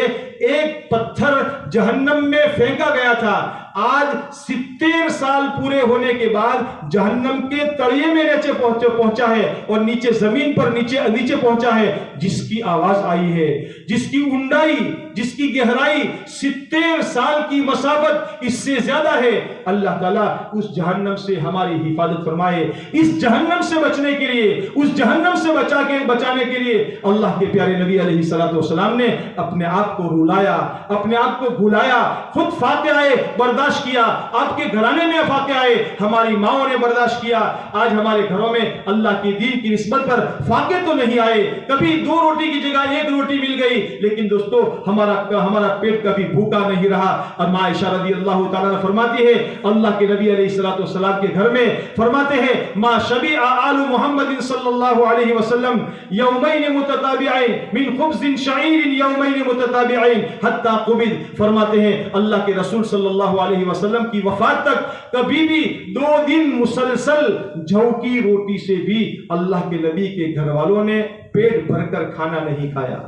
ایک پتھر جہنم میں پھینکا گیا تھا، آج 70 سال پورے ہونے کے بعد جہنم کے تڑیے میں نیچے پہنچا ہے اور نیچے زمین پر نیچے پہنچا ہے، جس کی آواز آئی ہے، جس کی اونڈائی، جس کی گہرائی 70 سال کی مسافت اس سے زیادہ ہے۔ اللہ تعالیٰ اس جہنم سے ہماری حفاظت فرمائے۔ اس جہنم سے بچنے کے لیے، اس جہنم سے بچانے کے لیے اللہ کے پیارے نبی علیہ الصلوۃ والسلام نے اپنے آپ کو رلایا، اپنے آپ کو بھلایا، خود فاتحہ برداشت کیا، آپ کے گھرانے میں فاتحہ ہماری ماؤں نے برداشت کیا۔ آج ہمارے گھروں میں اللہ کی دین کی نسبت پر فاقے تو نہیں آئے، کبھی 2 روٹی کی جگہ 1 روٹی مل گئی، لیکن دوستو ہمارا پیٹ کبھی بھوکا نہیں رہا۔ اور ماں عائشہ رضی اللہ تعالیٰ فرماتی ہے، اللہ کے نبی علیہ الصلوۃ والسلام کے گھر میں فرماتے ہیں، ما شبع آل محمد صلی اللہ علیہ وسلم یومین متتابعین من خبز شعیر یومین متتابعین حتی قبض۔ فرماتے ہیں اللہ کے رسول صلی اللہ علیہ وسلم کی وفات تک کبھی بھی 2 دن مسلسل جھو کی روٹی سے بھی اللہ کے نبی کے گھر والوں نے پیٹ بھر کر کھانا نہیں کھایا۔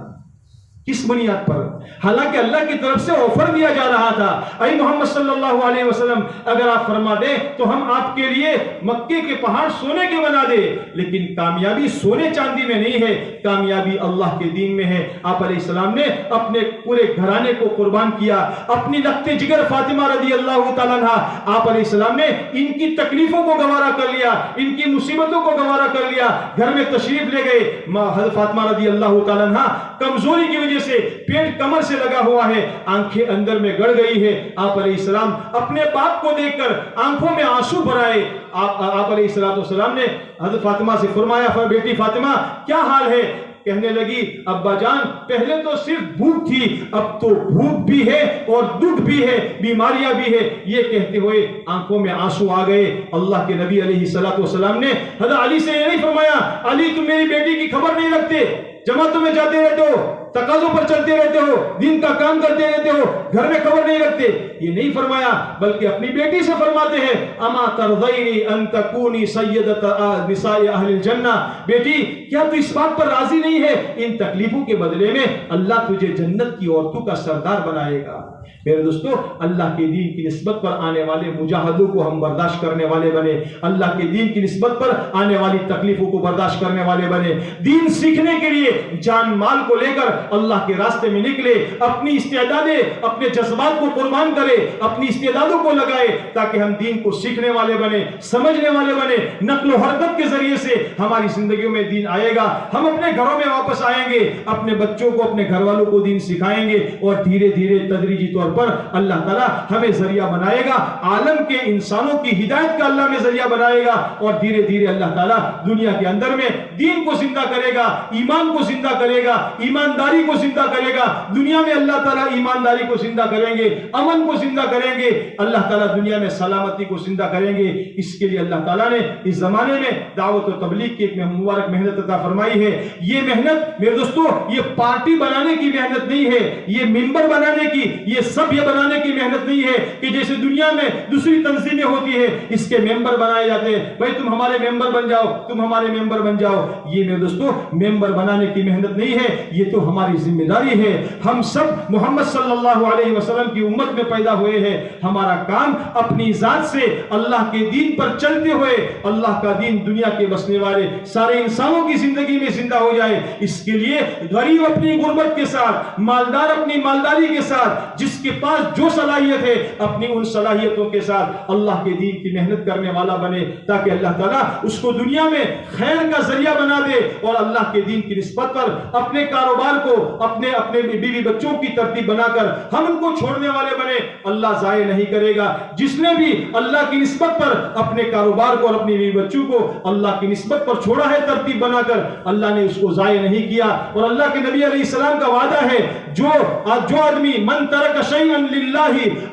کس بنیاد پر؟ حالانکہ اللہ کی طرف سے آفر دیا جا رہا تھا، اے محمد صلی اللہ علیہ وسلم اگر آپ فرما دیں تو ہم آپ کے لیے مکے کے پہاڑ سونے کے بنا دے، لیکن کامیابی سونے چاندی میں نہیں ہے، کامیابی اللہ کے دین میں ہے۔ آپ علیہ السلام نے اپنے پورے گھرانے کو قربان کیا، اپنی لخت جگر فاطمہ رضی اللہ تعالیٰ عنہا، آپ علیہ السلام نے ان کی تکلیفوں کو گوارا کر لیا، ان کی مصیبتوں کو گوارا کر لیا، گھر میں تشریف لے گئے۔ حضرت فاطمہ رضی اللہ تعالیٰ عنہا کمزوری کی وجہ سے پیٹ کمر سے لگا ہوا ہے، آنکھیں اندر میں گڑ گئی ہے۔ آپ علیہ السلام اپنے باپ کو دیکھ کر آنکھوں میں آنسو بھرائے۔ آپ علیہ السلام نے حضرت فاطمہ سے فرمایا، بیٹی فاطمہ کیا حال ہے؟ کہنے لگی، ابا جان پہلے تو صرف بھوک تھی، اب تو بھوک بھی ہے اور دکھ بھی ہے، بیماریاں بھی ہے۔ یہ کہتے ہوئے آنکھوں میں آنسو آ گئے۔ اللہ کے نبی علیہ السلام نے حضرت علی سے یہ نہیں فرمایا، علی تم میری بیٹی کی خبر نہیں رکھتے، جماعتوں میں جاتے رہتے ہو، تقاضوں پر چلتے رہتے ہو، دین کا کام کرتے رہتے ہو، گھر میں خبر نہیں رکھتے، یہ نہیں فرمایا، بلکہ اپنی بیٹی سے فرماتے ہیں، اما ترضینی ان تکونی سیدۃ نساء اہل الجنہ، بیٹی کیا تو اس بات پر راضی نہیں ہے ان تکلیفوں کے بدلے میں اللہ تجھے جنت کی عورتوں کا سردار بنائے گا۔ میرے دوستو، اللہ کے دین کی نسبت پر آنے والے مجاہدوں کو ہم برداشت کرنے والے بنے، اللہ کے دین کی نسبت پر آنے والی تکلیفوں کو برداشت کرنے والے بنے، دین سیکھنے کے لیے جان مال کو لے کر اللہ کے راستے میں نکلے، اپنی استعدادیں، اپنے جذبات کو قربان کرے، اپنی استعدادوں کو لگائے، تاکہ ہم دین کو سیکھنے والے بنے، سمجھنے والے بنے۔ نقل و حرکت کے ذریعے سے ہماری زندگیوں میں دین آئے گا، ہم اپنے گھروں میں واپس آئیں گے، اپنے بچوں کو، اپنے گھر والوں کو دین سکھائیں گے، اور دھیرے دھیرے تدریجی طور پر اللہ تعالیٰ ہمیں ذریعہ بنائے گا، عالم کے انسانوں کی ہدایت کا اللہ میں ذریعہ بنائے گا، اور دھیرے دھیرے اللہ تعالیٰ دنیا کے اندر میں دین کو زندہ کرے گا، ایمان کو زندہ کرے گا، ایمانداری کو زندہ کرے گا۔ دنیا میں اللہ تعالیٰ ایمانداری کو زندہ کریں گے، امن کو زندہ کریں گے، اللہ تعالیٰ دنیا میں سلامتی کو زندہ کریں گے۔ اس کے لیے اللہ تعالیٰ نے اس زمانے میں دعوت و تبلیغ کی ایک مبارک محنت عطا فرمائی ہے۔ یہ محنت میرے دوستو، یہ پارٹی بنانے کی محنت نہیں ہے، یہ ممبر بنانے کی، یہ سب یہ بنانے کی محنت نہیں ہے کہ جیسے دنیا میں دوسری تنظیمیں ہوتی ہے، اس کے ممبر بنائے جاتے ہیں، بھائی تم ہمارے ممبر بن جاؤ، تم ہمارے ممبر بن جاؤ۔ یہ میرے دوستو ممبر بنانے کی محنت نہیں ہے، یہ تو ہماری ذمہ داری ہے۔ ہم سب محمد صلی اللہ علیہ وسلم کی امت میں پیدا ہوئے ہیں، ہمارا کام اپنی ذات سے اللہ کے دین پر چلتے ہوئے اللہ کا دین دنیا کے بسنے والے سارے انسانوں کی زندگی میں زندہ ہو جائے۔ اس کے لیے غریب اپنی غربت کے ساتھ، مالدار اپنی مالداری کے ساتھ، جس جس کے پاس جو صلاحیت ہے اپنی ان صلاحیتوں کے ساتھ اللہ کے دین کی محنت کرنے والا بنے، تاکہ اللہ تعالیٰ اس کو دنیا میں خیر کا ذریعہ بنا دے اور اللہ کے دین کی نسبت پر اپنے کاروبار کو، اپنے بیوی بچوں کی ترتیب بنا کر ہم ان کو چھوڑنے والے بنے۔ اللہ ضائع نہیں کرے گا۔ جس نے بھی اللہ کی نسبت پر اپنے کاروبار کو اور اپنی بیوی بچوں کو اللہ کی نسبت پر چھوڑا ہے ترتیب بنا کر، اللہ نے اس کو ضائع نہیں کیا۔ اور اللہ کے نبی علیہ السلام کا وعدہ ہے، جو آدمی من ترک شیئا للہ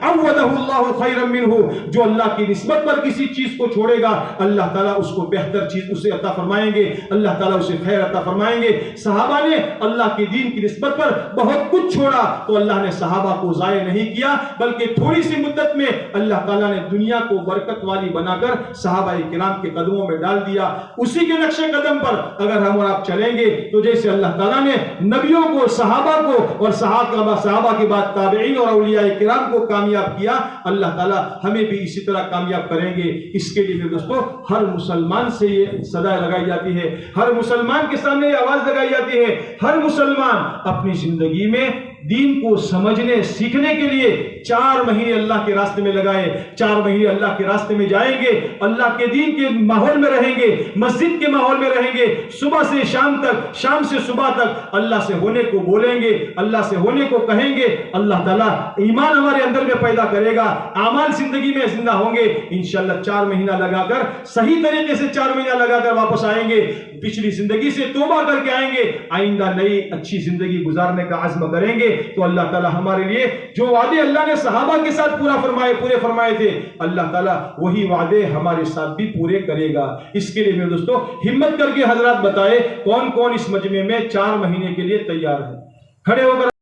عوضہ اللہ خیرا منہ، جو اللہ کی نسبت پر کسی چیز کو چھوڑے گا اللہ تعالیٰ اس کو بہتر چیز اسے عطا فرمائیں گے، اللہ تعالیٰ اسے خیر عطا فرمائیں گے۔ صحابہ نے اللہ کی دین کی نسبت پر بہت کچھ چھوڑا تو اللہ نے صحابہ کو ضائع نہیں کیا، بلکہ تھوڑی سی مدت میں اللہ تعالیٰ نے دنیا کو برکت والی بنا کر صحابہ کرام کے قدموں میں ڈال دیا۔ اسی کے نقش قدم پر اگر ہم اور آپ چلیں گے تو جیسے اللہ تعالیٰ نے نبیوں کو، صحابہ کو اور صحابہ کے بعد تابعین اور اولیاء کرام کو کامیاب کیا، اللہ تعالیٰ ہمیں بھی اسی طرح کامیاب کریں گے۔ اس کے لیے میرے دوستو ہر مسلمان سے یہ صدا لگائی جاتی ہے، ہر مسلمان کے سامنے یہ آواز لگائی جاتی ہے، ہر مسلمان اپنی زندگی میں دین کو سمجھنے سیکھنے کے لیے 4 مہینے اللہ کے راستے میں لگائے، 4 مہینے اللہ کے راستے میں جائیں گے، اللہ کے دین کے ماحول میں رہیں گے، مسجد کے ماحول میں رہیں گے، صبح سے شام تک، شام سے صبح تک اللہ سے ہونے کو بولیں گے، اللہ سے ہونے کو کہیں گے، اللہ تعالیٰ ایمان ہمارے اندر میں پیدا کرے گا، اعمال زندگی میں زندہ ہوں گے۔ انشاءاللہ 4 مہینہ لگا کر صحیح طریقے سے 4 مہینہ لگا کر واپس آئیں گے، پچھلی زندگی سے توبہ کر کے آئیں گے، آئندہ نئی اچھی زندگی گزارنے کا عزم کریں گے تو اللہ تعالیٰ ہمارے لیے جو وعدے اللہ نے صحابہ کے ساتھ پورے فرمائے تھے، اللہ تعالیٰ وہی وعدے ہمارے ساتھ بھی پورے کرے گا۔ اس کے لیے میرے دوستو ہمت کر کے حضرات بتائے کون کون اس مجمع میں 4 مہینے کے لیے تیار ہے؟ کھڑے ہو کر